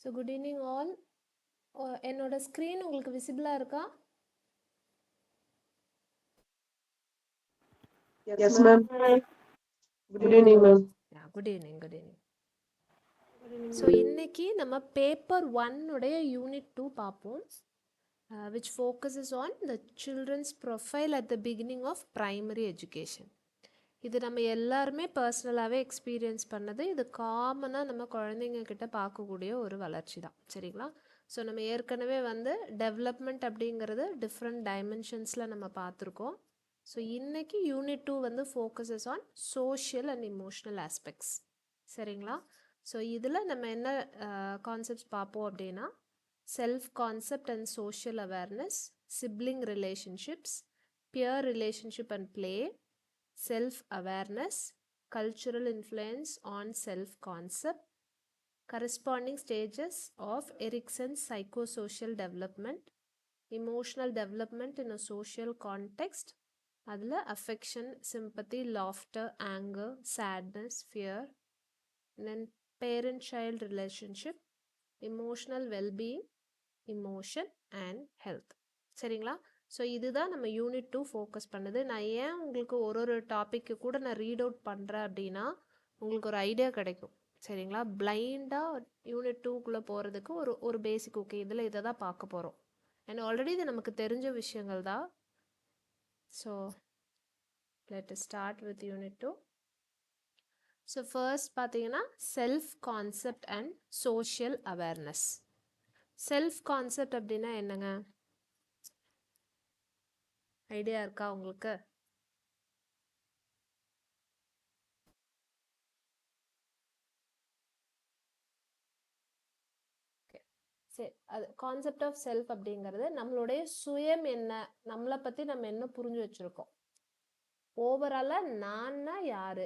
So good evening all. என்னோட screen உங்களுக்கு விசிபிளாக இருக்கா? Yes, ma'am. Good evening, ma'am. Good evening, good evening. So இன்னைக்கு நம்ம பேப்பர் 1 உடைய யூனிட் 2 பார்ப்போம், which focuses on the children's profile at the beginning of primary education. இது நம்ம எல்லாருமே பர்சனலாகவே எக்ஸ்பீரியன்ஸ் பண்ணது. இது காமனாக நம்ம குழந்தைங்க கிட்ட பார்க்கக்கூடிய ஒரு வளர்ச்சி தான், சரிங்களா? ஸோ நம்ம ஏற்கனவே வந்து டெவலப்மெண்ட் அப்படிங்கிறது டிஃப்ரெண்ட் டைமென்ஷன்ஸில் நம்ம பார்த்துருக்கோம். ஸோ இன்னைக்கு யூனிட் 2 வந்து focuses on social and emotional aspects, சரிங்களா? ஸோ இதில் நம்ம என்ன கான்செப்ட்ஸ் பார்ப்போம் அப்படின்னா, self concept and social awareness, sibling relationships, peer relationship and play, self-awareness, cultural influence on self-concept, corresponding stages of Erikson's psychosocial development, emotional development in a social context, அதில் affection, sympathy, laughter, anger, sadness, fear, and then parent-child relationship, emotional well-being, emotion and health, சரிங்களா? So இதுதான் நம்ம unit 2 focus பண்ணுது. நான் ஏன் உங்களுக்கு ஒரு topic கூட நான் ரீட் அவுட் பண்ணுறேன் அப்படின்னா, உங்களுக்கு ஒரு ஐடியா கிடைக்கும், சரிங்களா? பிளைண்டாக யூனிட் 2க்குள்ளே போகிறதுக்கு ஒரு பேசிக், ஓகே இதில் இதை தான் பார்க்க போகிறோம். அண்ட் ஆல்ரெடி இது நமக்கு தெரிஞ்ச விஷயங்கள் தான். So let start with unit 2. So first பார்த்தீங்கன்னா self concept and social awareness. Self concept அப்படின்னா என்னங்க? ஐடியா இருக்கா உங்களுக்கு? சரி, அது கான்செப்ட் ஆஃப் செல்ஃப் அப்படிங்கிறது நம்மளுடைய சுயம் என்ன, நம்மளை பற்றி நம்ம என்ன புரிஞ்சு வச்சுருக்கோம், ஓவராலாக நான்னா யார்,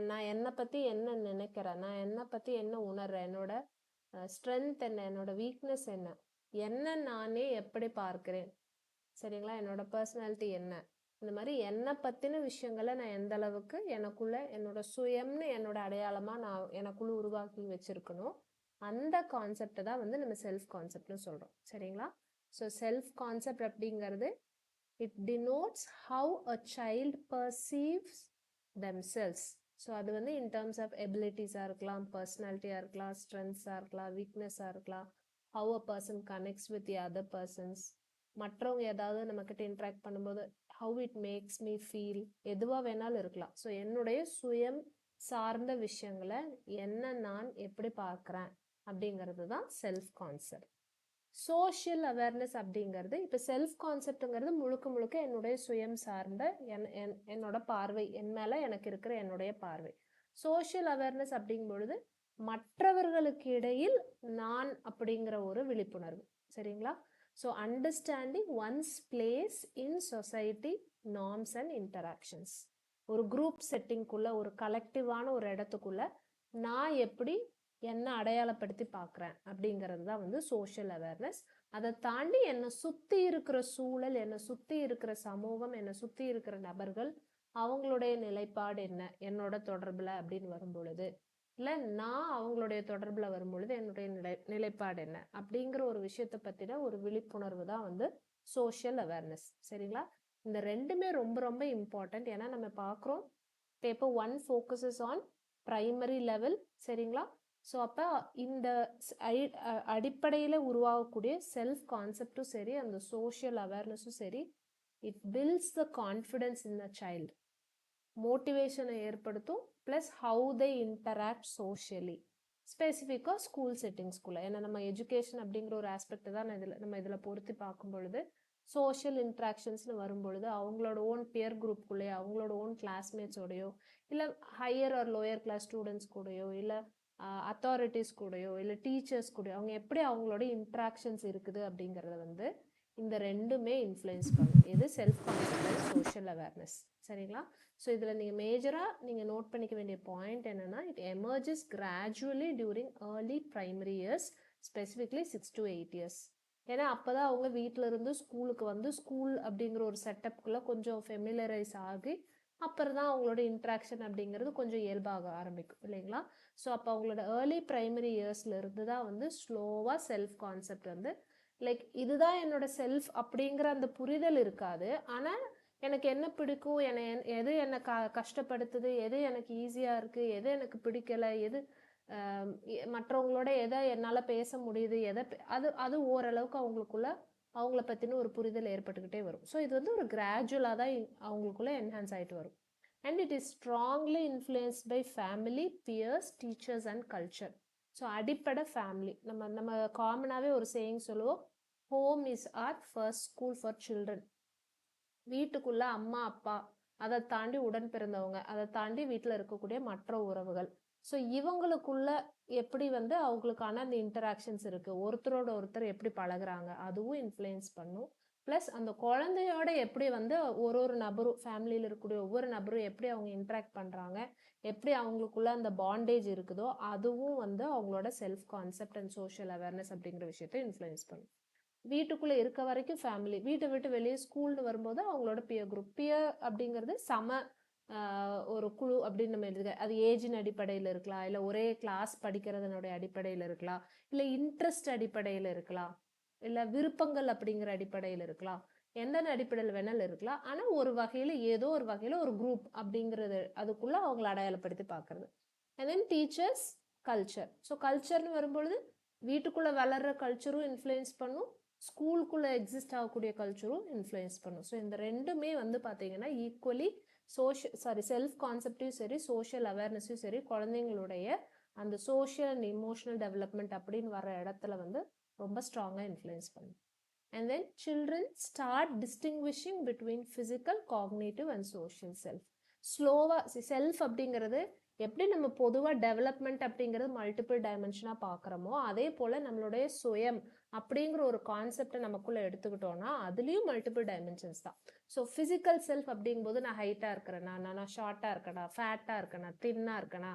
நான் என்னை பற்றி என்ன நினைக்கிறேன், நான் என்னை பற்றி என்ன உணர்றேன், என்னோட ஸ்ட்ரென்த் என்ன, என்னோட வீக்னஸ் என்ன, என்ன நானே எப்படி பார்க்குறேன், சரிங்களா? என்னோட பர்சனாலிட்டி என்ன, இந்த மாதிரி என்னை பற்றின விஷயங்களை நான் எந்த அளவுக்கு எனக்குள்ள என்னோட சுயம்னு என்னோட அடையாளமாக நான் எனக்குள்ள உருவாக்கி வச்சுருக்கணும், அந்த கான்செப்டை தான் வந்து நம்ம செல்ஃப் கான்செப்ட்னு சொல்கிறோம், சரிங்களா? ஸோ செல்ஃப் கான்செப்ட் அப்படிங்கிறது it denotes how a child perceives themselves. So அது வந்து இன் டேர்ம்ஸ் ஆஃப் எபிலிட்டிஸாக இருக்கலாம், பர்சனாலிட்டியாக இருக்கலாம், ஸ்ட்ரென்த்ஸாக இருக்கலாம், வீக்னஸாக இருக்கலாம், how a person connects with the other persons, மற்றவங்க ஏதாவது நம்மக்கிட்ட இன்ட்ராக்ட் பண்ணும்போது how it makes me feel, எதுவாக வேணாலும் இருக்கலாம். ஸோ என்னுடைய சுயம் சார்ந்த விஷயங்களை என்ன நான் எப்படி பார்க்குறேன் அப்படிங்கிறது தான் செல்ஃப் கான்செப்ட். சோஷியல் அவேர்னஸ் அப்படிங்கிறது, இப்போ செல்ஃப் கான்செப்டுங்கிறது முழுக்க முழுக்க என்னுடைய சுயம் சார்ந்த என்னோட பார்வை, என் மேலே எனக்கு இருக்கிற என்னுடைய பார்வை. சோஷியல் அவேர்னஸ் அப்படிங்கும் பொழுது மற்றவர்களுக்கு இடையில் நான் அப்படிங்கிற ஒரு விழிப்புணர்வு, சரிங்களா? So understanding once place in society, norms and interactions. ஒரு குரூப் செட்டிங்குள்ள, ஒரு கலெக்டிவான ஒரு இடத்துக்குள்ள நான் எப்படி என்ன அடையாளப்படுத்தி பார்க்குறேன் அப்படிங்கிறது தான் வந்து சோஷியல் அவேர்னஸ். அதை தாண்டி என்னை சுற்றி இருக்கிற சூழல், என்னை சுற்றி இருக்கிற சமூகம், என்னை சுற்றி இருக்கிற நபர்கள், அவங்களுடைய நிலைப்பாடு என்ன என்னோட தொடர்பில் அப்படின்னு வரும் பொழுது, இல்லை நான் அவங்களுடைய தொடர்பில் வரும் பொழுது என்னுடைய நிலைப்பாடு என்ன அப்படிங்கிற ஒரு விஷயத்தை பற்றின ஒரு விழிப்புணர்வு தான் வந்து சோஷியல் அவேர்னஸ், சரிங்களா? இந்த ரெண்டுமே ரொம்ப ரொம்ப இம்பார்ட்டண்ட். ஏன்னா நம்ம பார்க்குறோம் paper 1 focuses on primary level, சரிங்களா? ஸோ அப்போ இந்த அடிப்படையில் உருவாகக்கூடிய செல்ஃப் கான்செப்டும் சரி, அந்த சோஷியல் அவேர்னஸும் சரி, it builds the confidence in the child, மோட்டிவேஷனை ஏற்படுத்தும், plus how they interact socially, ஸ்பெசிஃபிக்காக ஸ்கூல் செட்டிங்ஸ்குள்ளே. ஏன்னா நம்ம எஜுகேஷன் அப்படிங்கிற ஒரு ஆஸ்பெக்ட் தான் நம்ம இதில் பொறுத்து பார்க்கும் பொழுது, சோஷியல் இன்ட்ராக்ஷன்ஸ்னு வரும்பொழுது அவங்களோட ஓன் பியர் குரூப்குள்ளேயோ, அவங்களோட ஓன் கிளாஸ்மேட்ஸோடையோ, இல்லை higher or lower class students கூடயோ, இல்லை அத்தாரிட்டிஸ் கூடயோ, இல்லை டீச்சர்ஸ் கூடயோ, அவங்க எப்படி அவங்களோட இன்ட்ராக்ஷன்ஸ் இருக்குது அப்படிங்கிறத வந்து இந்த ரெண்டுமே இன்ஃப்ளூயன்ஸ் பண்ணும். எது? Self concept and social awareness, சரிங்களா? ஸோ இதில் நீங்கள் மேஜராக நீங்கள் நோட் பண்ணிக்க வேண்டிய பாயிண்ட் என்னென்னா, it emerges gradually during early primary years, specifically 6 to 8 years. ஏன்னா அப்போ தான் அவங்க வீட்டில் இருந்து ஸ்கூலுக்கு வந்து ஸ்கூல் அப்படிங்கிற ஒரு செட்டப்புக்குள்ளே கொஞ்சம் ஃபெமிலரைஸ் ஆகி அப்புறம் தான் அவங்களோட இன்ட்ராக்ஷன் அப்படிங்கிறது கொஞ்சம் இயல்பாக ஆரம்பிக்கும் இல்லைங்களா? ஸோ அப்போ அவங்களோட ஏர்லி பிரைமரி இயர்ஸ்ல இருந்து தான் வந்து ஸ்லோவாக செல்ஃப் கான்செப்ட் வந்து லைக் இதுதான் என்னோட செல்ஃப் அப்படிங்கிற அந்த புரிதல் இருக்காது. ஆனால் எனக்கு என்ன பிடிக்கும், எது என்னை கஷ்டப்படுத்துது, எது எனக்கு ஈஸியாக இருக்குது, எது எனக்கு பிடிக்கலை, எது மற்றவங்களோட எதை என்னால் பேச முடியுது, அது அது ஓரளவுக்கு அவங்கள பற்றின ஒரு புரிதல் ஏற்பட்டுக்கிட்டே வரும். ஸோ இது வந்து ஒரு கிராஜுவலாக தான் அவங்களுக்குள்ள என்ஹான்ஸ் ஆகிட்டு வரும். And it is strongly influenced by family, peers, teachers and culture. So அடிப்படை ஃபேமிலி. நம்ம காமனாகவே ஒரு சேயிங் சொல்லுவோம், home is our first school for children. வீட்டுக்குள்ள அம்மா அப்பா, அதை தாண்டி உடன் பிறந்தவங்க, அதை தாண்டி வீட்டில் இருக்கக்கூடிய மற்ற உறவுகள். ஸோ இவங்களுக்குள்ள எப்படி வந்து அவங்களுக்கான அந்த இன்டராக்ஷன்ஸ் இருக்கு, ஒருத்தரோட ஒருத்தர் எப்படி பழகுறாங்க, அதுவும் இன்ஃப்ளூயன்ஸ் பண்ணும். ப்ளஸ் அந்த குழந்தையோட எப்படி வந்து ஒரு நபரும், ஃபேமிலியில் இருக்கக்கூடிய ஒவ்வொரு நபரும் எப்படி அவங்க இன்ட்ராக்ட் பண்ணுறாங்க, எப்படி அவங்களுக்குள்ள அந்த பாண்டேஜ் இருக்குதோ, அதுவும் வந்து அவங்களோட self concept and social awareness அப்படிங்கிற விஷயத்தை இன்ஃப்ளூயன்ஸ் பண்ணும். வீட்டுக்குள்ளே இருக்க வரைக்கும் ஃபேமிலி, வீட்டை விட்டு வெளியே ஸ்கூல்னு வரும்போது அவங்களோட பியர் குரூப். பியர் அப்படிங்கிறது ஒரு குழு அப்படின்னு நம்ம எழுதுக. அது ஏஜின் அடிப்படையில் இருக்கலாம், இல்லை ஒரே கிளாஸ் படிக்கிறதுனுடைய அடிப்படையில் இருக்கலாம், இல்லை இன்ட்ரெஸ்ட் அடிப்படையில் இருக்கலாம், இல்லை விருப்பங்கள் அப்படிங்கிற அடிப்படையில் இருக்கலாம், எந்த அடிப்படையில் வேணாலும் இருக்கலாம். ஆனால் ஒரு வகையில் ஏதோ ஒரு வகையில் ஒரு குரூப் அப்படிங்கிறது அதுக்குள்ள அவங்களை அடையாளப்படுத்தி பார்க்கறது. And then teachers, culture. So கல்ச்சர்னு வரும்பொழுது வீட்டுக்குள்ளே வளர்கிற கல்ச்சரும் இன்ஃப்ளூயன்ஸ் பண்ணும், ஸ்கூலுக்குள்ளே எக்ஸிஸ்ட் ஆகக்கூடிய கல்ச்சரும் இன்ஃப்ளூயன்ஸ் பண்ணும். ஸோ இந்த ரெண்டுமே வந்து பார்த்தீங்கன்னா ஈக்குவலி செல்ஃப் கான்செப்டையும் சரி, சோஷியல் அவேர்னஸையும் சரி, குழந்தைங்களுடைய அந்த சோஷியல் அண்ட் இமோஷனல் டெவலப்மெண்ட் அப்படின்னு வர இடத்துல வந்து ரொம்ப ஸ்ட்ராங்காக இன்ஃப்ளூயன்ஸ் பண்ணும். And then children start distinguishing between physical, cognitive and social self. ஸ்லோவாக செல்ஃப் அப்படிங்கிறது எப்படி நம்ம பொதுவாக டெவலப்மெண்ட் அப்படிங்கிறது மல்டிபிள் டைமென்ஷனாக பார்க்குறோமோ, அதே போல் நம்மளுடைய சுயம் அப்படிங்கிற ஒரு கான்செப்டை நமக்குள்ளே எடுத்துக்கிட்டோம்னா அதுலேயும் மல்டிபிள் டைமென்ஷன்ஸ் தான். ஸோ ஃபிசிக்கல் செல்ஃப் அப்படிங்கும்போது நான் ஹைட்டாக இருக்கிறேனா, நான் ஷார்ட்டாக இருக்கேனா, ஃபேட்டாக இருக்கேனா, தின்னாக இருக்கேனா,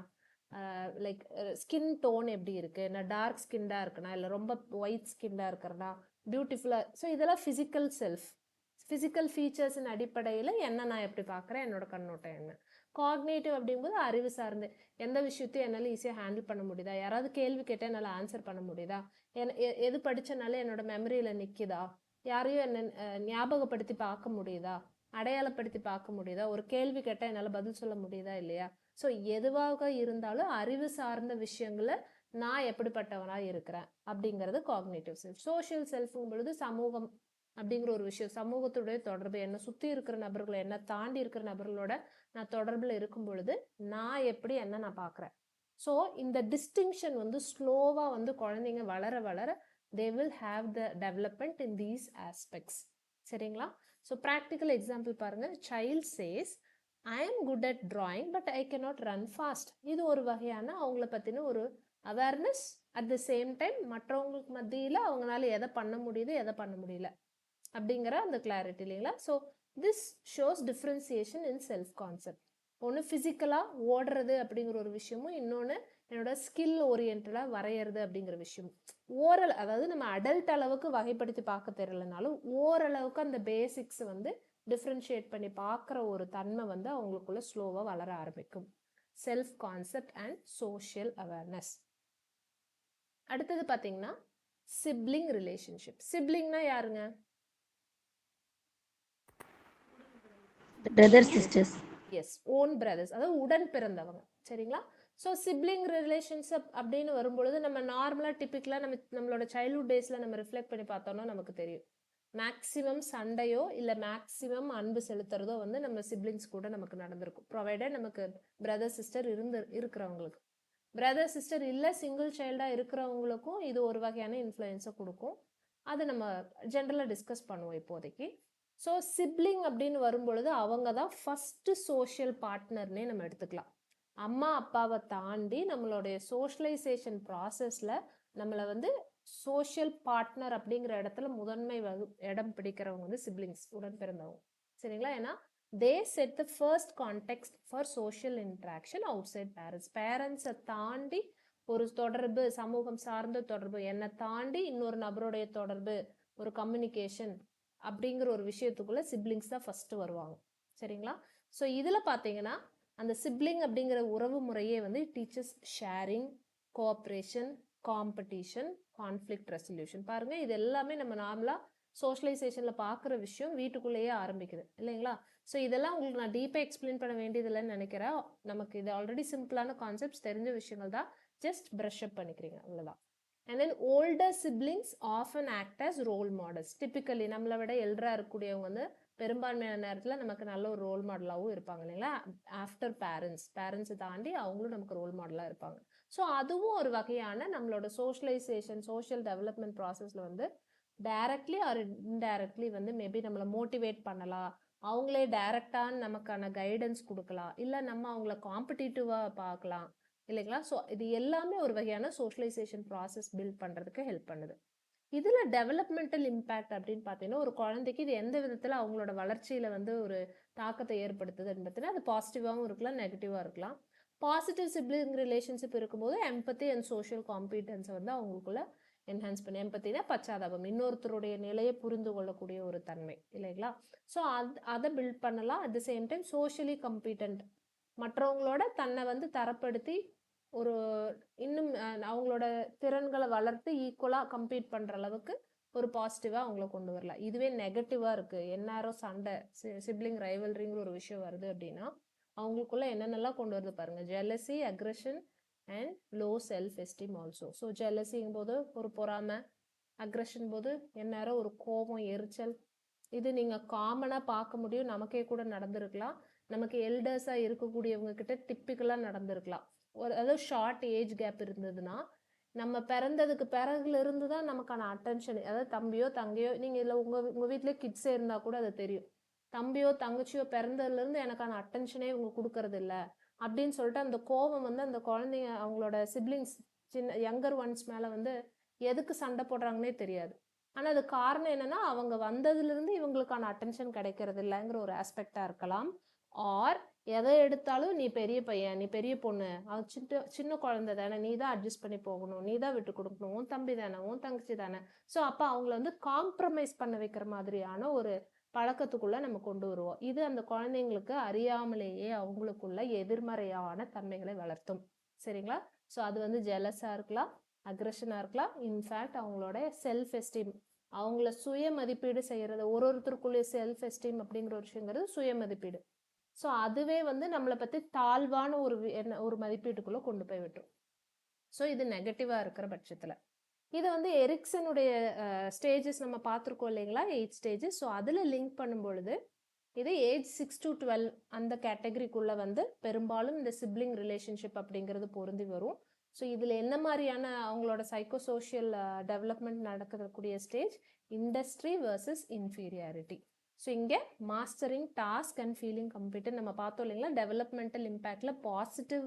லைக் ஸ்கின் டோன் எப்படி இருக்குது, நான் டார்க் ஸ்கின்டாக இருக்கேனா, இல்லை ரொம்ப ஒயிட் ஸ்கின்டாக இருக்கிறனா, பியூட்டிஃபுல்லாக. ஸோ இதெல்லாம் ஃபிசிக்கல் செல்ஃப். ஃபிசிக்கல் ஃபீச்சர்ஸின் அடிப்படையில் என்ன நான் எப்படி பார்க்குறேன், என்னோட கண்ணோட்டம் என்ன. காக்னேட்டிவ் அப்படிங்கும்போது அறிவு சார்ந்து எந்த விஷயத்தையும் என்னால் ஈஸியாக ஹேண்டில் பண்ண முடியுதா, யாராவது கேள்வி கேட்டால் என்னால் ஆன்சர் பண்ண முடியுதா, எது படித்தனால என்னோட மெமரியில் நிற்கிதா, யாரையும் என்ன ஞாபகப்படுத்தி பார்க்க முடியுதா, அடையாளப்படுத்தி பார்க்க முடியுதா, ஒரு கேள்வி கேட்டால் என்னால் பதில் சொல்ல முடியுதா இல்லையா. ஸோ எதுவாக இருந்தாலும் அறிவு சார்ந்த விஷயங்களை நான் எப்படிப்பட்டவனாக இருக்கிறேன் அப்படிங்கிறது காக்னேட்டிவ் செல்ஃப். சோஷியல் செல்ஃபுங்கும் பொழுது சமூகம் அப்படிங்கிற ஒரு விஷயம், சமூகத்துடைய தொடர்பு, என்னை சுற்றி இருக்கிற நபர்களை, என்னை தாண்டி இருக்கிற நபர்களோட நான் தொடர்பில் இருக்கும் பொழுது நான் எப்படி என்ன நான் பார்க்குறேன். ஸோ இந்த டிஸ்டிங்ஷன் வந்து ஸ்லோவாக வந்து குழந்தைங்க வளர வளர they will have the development in these aspects. சரிங்களா? ஸோ ப்ராக்டிக்கல் எக்ஸாம்பிள் பாருங்கள். Child says I am good at drawing but I cannot run fast. இது ஒரு வகையான அவங்கள பற்றின ஒரு awareness. At the same time மற்றவங்களுக்கு மத்தியில் அவங்களால எதை பண்ண முடியுது, எதை பண்ண முடியல அப்படிங்கிற அந்த கிளாரிட்டி இல்லைங்களா. So this shows differentiation in self concept. ஒன்று ஃபிசிக்கலாக ஓடுறது அப்படிங்கிற ஒரு விஷயமும், இன்னொன்று என்னோட ஸ்கில் ஓரியன்டாக வரைகிறது அப்படிங்கிற விஷயமும். அதாவது நம்ம அடல்ட் அளவுக்கு வகைப்படுத்தி பார்க்க தெரியலனாலும் ஓரளவுக்கு அந்த பேசிக்ஸ் வந்து டிஃப்ரென்ஷியேட் பண்ணி பார்க்குற ஒரு தன்மை வந்து அவங்களுக்குள்ள ஸ்லோவாக வளர ஆரம்பிக்கும். Self concept and social awareness. அடுத்தது பார்த்தீங்கன்னா சிப்ளிங் ரிலேஷன்ஷிப். சிப்ளிங்னா யாருங்க? Brother sisters. Yes, own brothers, அதாவது உடன் பிறந்தவங்க. சரிங்களா? ஸோ சிப்ளிங் ரிலேஷன்ஷிப் அப்படின்னு வரும்பொழுது நம்ம நார்மலாக டிப்பிக்கலாக நம்மளோட சைல்ட்ஹுட் டேஸில் நம்ம ரிஃப்ளெக்ட் பண்ணி பார்த்தோம்னா நமக்கு தெரியும். மேக்ஸிமம் சண்டையோ இல்லை மேக்ஸிமம் அன்பு செலுத்துறதோ வந்து நம்ம சிப்ளிங்ஸ் கூட நமக்கு நடந்திருக்கும், ப்ரொவைடட் நமக்கு பிரதர் சிஸ்டர் இருக்கிறவங்களுக்கு. பிரதர் சிஸ்டர் இல்லை சிங்கிள் சைல்டாக இருக்கிறவங்களுக்கும் இது ஒரு வகையான இன்ஃப்ளூயன்ஸை கொடுக்கும். அது நம்ம ஜென்ரலாக டிஸ்கஸ் பண்ணுவோம் இப்போதைக்கு. ஸோ சிப்ளிங் அப்படின்னு வரும்பொழுது அவங்க தான் ஃபஸ்ட்டு சோஷியல் பார்ட்னர்னே நம்ம எடுத்துக்கலாம். அம்மா அப்பாவை தாண்டி நம்மளுடைய சோஷியலைசேஷன் ப்ராசஸில் நம்மளை வந்து சோஷியல் பார்ட்னர் அப்படிங்கிற இடத்துல முதன்மை இடம் பிடிக்கிறவங்க வந்து சிப்ளிங்ஸ், உடன் பிறந்தவங்க. சரிங்களா? ஏன்னா they set the first context for social interaction outside parents. பேரண்ட்ஸை தாண்டி ஒரு தொடர்பு, சமூகம் சார்ந்த தொடர்பு, என்னை தாண்டி இன்னொரு நபருடைய தொடர்பு, ஒரு கம்யூனிகேஷன் அப்படிங்கிற ஒரு விஷயத்துக்குள்ள சிப்ளிங்ஸ் தான் ஃபர்ஸ்ட் வருவாங்க. சரிங்களா? ஸோ இதில் பார்த்தீங்கன்னா அந்த சிப்ளிங் அப்படிங்கிற உறவு முறையே வந்து teachers sharing, cooperation, competition, conflict resolution. பாருங்க, இது எல்லாமே நம்ம நார்மலாக சோஷியலைசேஷனில் பார்க்குற விஷயம் வீட்டுக்குள்ளேயே ஆரம்பிக்குது இல்லைங்களா? ஸோ இதெல்லாம் உங்களுக்கு நான் டீப்பாக எக்ஸ்பிளைன் பண்ண வேண்டியதில்லைன்னு நினைக்கிறேன். நமக்கு இது ஆல்ரெடி சிம்பிளான கான்செப்ட்ஸ், தெரிஞ்ச விஷயங்கள் தான். ஜஸ்ட் ப்ரஷ் அப் பண்ணிக்கிறீங்க, அவ்வளோதான். And then older siblings often act as role models. Typically நம்மளை விட எல்டராக இருக்கக்கூடியவங்க வந்து பெரும்பான்மையான நேரத்தில் நமக்கு நல்ல ஒரு ரோல் மாடலாகவும் இருப்பாங்க இல்லைங்களா? ஆஃப்டர் பேரண்ட்ஸை தாண்டி அவங்களும் நமக்கு ரோல் மாடலாக இருப்பாங்க. ஸோ அதுவும் ஒரு வகையான நம்மளோட சோஷியலைசேஷன், சோஷியல் டெவலப்மெண்ட் ப்ராசஸில் வந்து டைரக்ட்லி ஆர் இன்டைரக்ட்லி வந்து மேபி நம்மளை மோட்டிவேட் பண்ணலாம். அவங்களே டைரக்டான நமக்கான கைடன்ஸ் கொடுக்கலாம், இல்லை நம்ம அவங்கள காம்படிட்டிவாக பார்க்கலாம் இல்லைங்களா? ஸோ இது எல்லாமே ஒரு வகையான சோஷியலைசேஷன் ப்ராசஸ் பில்ட் பண்ணுறதுக்கு ஹெல்ப் பண்ணுது. இதில் டெவலப்மெண்டல் இம்பேக்ட் அப்படின்னு பார்த்தீங்கன்னா, ஒரு குழந்தைக்கு இது எந்த விதத்தில் அவங்களோட வளர்ச்சியில் வந்து ஒரு தாக்கத்தை ஏற்படுத்துதுன்னு பார்த்தீங்கன்னா, அது பாசிட்டிவாகவும் இருக்கலாம், நெகட்டிவாக இருக்கலாம். பாசிட்டிவ் சிப்ளிங் ரிலேஷன்ஷிப் இருக்கும்போது எம்பத்தி அண்ட் சோஷியல் காம்பிடன்ஸை வந்து அவங்களுக்குள்ள என்ஹான்ஸ் பண்ணி, எம்பத்தினா பச்சாதாபம், இன்னொருத்தருடைய நிலையை புரிந்து கொள்ளக்கூடிய ஒரு தன்மை இல்லைங்களா? ஸோ அதை பில்ட் பண்ணலாம். At the same time socially competent, மற்றவங்களோட தன்னை வந்து தரப்படுத்தி ஒரு இன்னும் அவங்களோட திறன்களை வளர்த்து ஈக்குவலாக கம்பீட் பண்ணுற அளவுக்கு ஒரு பாசிட்டிவாக அவங்கள கொண்டு வரலாம். இதுவே நெகட்டிவாக இருக்குது, எந்நேரம் சண்டை, சிப்ளிங் ரைவல்ரிங்கிற ஒரு விஷயம் வருது அப்படின்னா அவங்களுக்குள்ள என்னென்னலாம் கொண்டு வருது பாருங்கள். Jealousy, aggression and low self esteem also. So ஜெலசிங்கும் போது ஒரு பொறாமை, அக்ரெஷன் போது எந்நேரம் ஒரு கோபம், எரிச்சல். இது நீங்கள் காமனாக பார்க்க முடியும், நமக்கே கூட நடந்திருக்கலாம். நமக்கு எல்டர்ஸாக இருக்கக்கூடியவங்க கிட்ட டிப்பிக்கலாக நடந்திருக்கலாம். அதாவது ஷார்ட் ஏஜ் கேப் இருந்ததுன்னா, நம்ம பிறந்ததுக்கு பிறகுல இருந்து தான் நமக்கான அட்டென்ஷன், அதாவது தம்பியோ தங்கையோ, நீங்கள் இல்லை உங்கள் வீட்டிலே கிட்ஸே இருந்தால் கூட அது தெரியும். தம்பியோ தங்கச்சியோ பிறந்ததுலேருந்து எனக்கான அட்டென்ஷனே இவங்க கொடுக்கறது இல்லை அப்படின்னு சொல்லிட்டு அந்த கோபம் வந்து அந்த குழந்தைங்க அவங்களோட சிப்ளிங்ஸ் சின்ன யங்கர் ஒன்ஸ் மேலே வந்து எதுக்கு சண்டை போடுறாங்கன்னே தெரியாது. ஆனால் அது காரணம் என்னன்னா, அவங்க வந்ததுலேருந்து இவங்களுக்கான அட்டென்ஷன் கிடைக்கிறது இல்லைங்கிற ஒரு ஆஸ்பெக்டாக இருக்கலாம். ஆர் எதை எடுத்தாலும் நீ பெரிய பையன், நீ பெரிய பொண்ணு, அது சின்ன குழந்தை தானே, நீ தான் அட்ஜஸ்ட் பண்ணி போகணும், நீ தான் விட்டு கொடுக்கணும், உன் தம்பி தானே, உன் தங்கச்சி தானே. ஸோ அப்போ அவங்கள வந்து காம்ப்ரமைஸ் பண்ண வைக்கிற மாதிரியான ஒரு பழக்கத்துக்குள்ள நம்ம கொண்டு வருவோம். இது அந்த குழந்தைங்களுக்கு அறியாமலேயே அவங்களுக்குள்ள எதிர்மறையான தன்மைகளை வளர்த்தும். சரிங்களா? ஸோ அது வந்து ஜெலஸாக இருக்கலாம், அக்ரெஷனாக இருக்கலாம். இன்ஃபேக்ட் அவங்களோட செல்ஃப் எஸ்டீம், அவங்கள சுய மதிப்பீடு செய்கிறது, ஒருத்தருக்குள்ளே செல்ஃப் எஸ்டீம் அப்படிங்கிற ஒரு விஷயங்கிறது சுய மதிப்பீடு. ஸோ அதுவே வந்து நம்மளை பற்றி தாழ்வான ஒரு மதிப்பீட்டுக்குள்ளே கொண்டு போய் விட்டுரும். ஸோ இது நெகட்டிவாக இருக்கிற பட்சத்தில் இது வந்து எரிக்சனுடைய ஸ்டேஜஸ் நம்ம பார்த்துருக்கோம் இல்லைங்களா, 8 ஸ்டேஜஸ். ஸோ அதில் லிங்க் பண்ணும் பொழுது இது ஏஜ் 6 to 12 அந்த கேட்டகரிக்குள்ளே வந்து பெரும்பாலும் இந்த சிப்ளிங் ரிலேஷன்ஷிப் அப்படிங்கிறது பொருந்தி வரும். ஸோ இதில் என்ன மாதிரியான அவங்களோட சைக்கோசோஷியல் டெவலப்மெண்ட் நடக்கக்கூடிய stage, industry versus inferiority. So இங்கே mastering task and feeling complete நம்ம பார்த்தோம் இல்லைங்களா. டெவலப்மெண்டல் இம்பேக்டில் பாசிட்டிவ்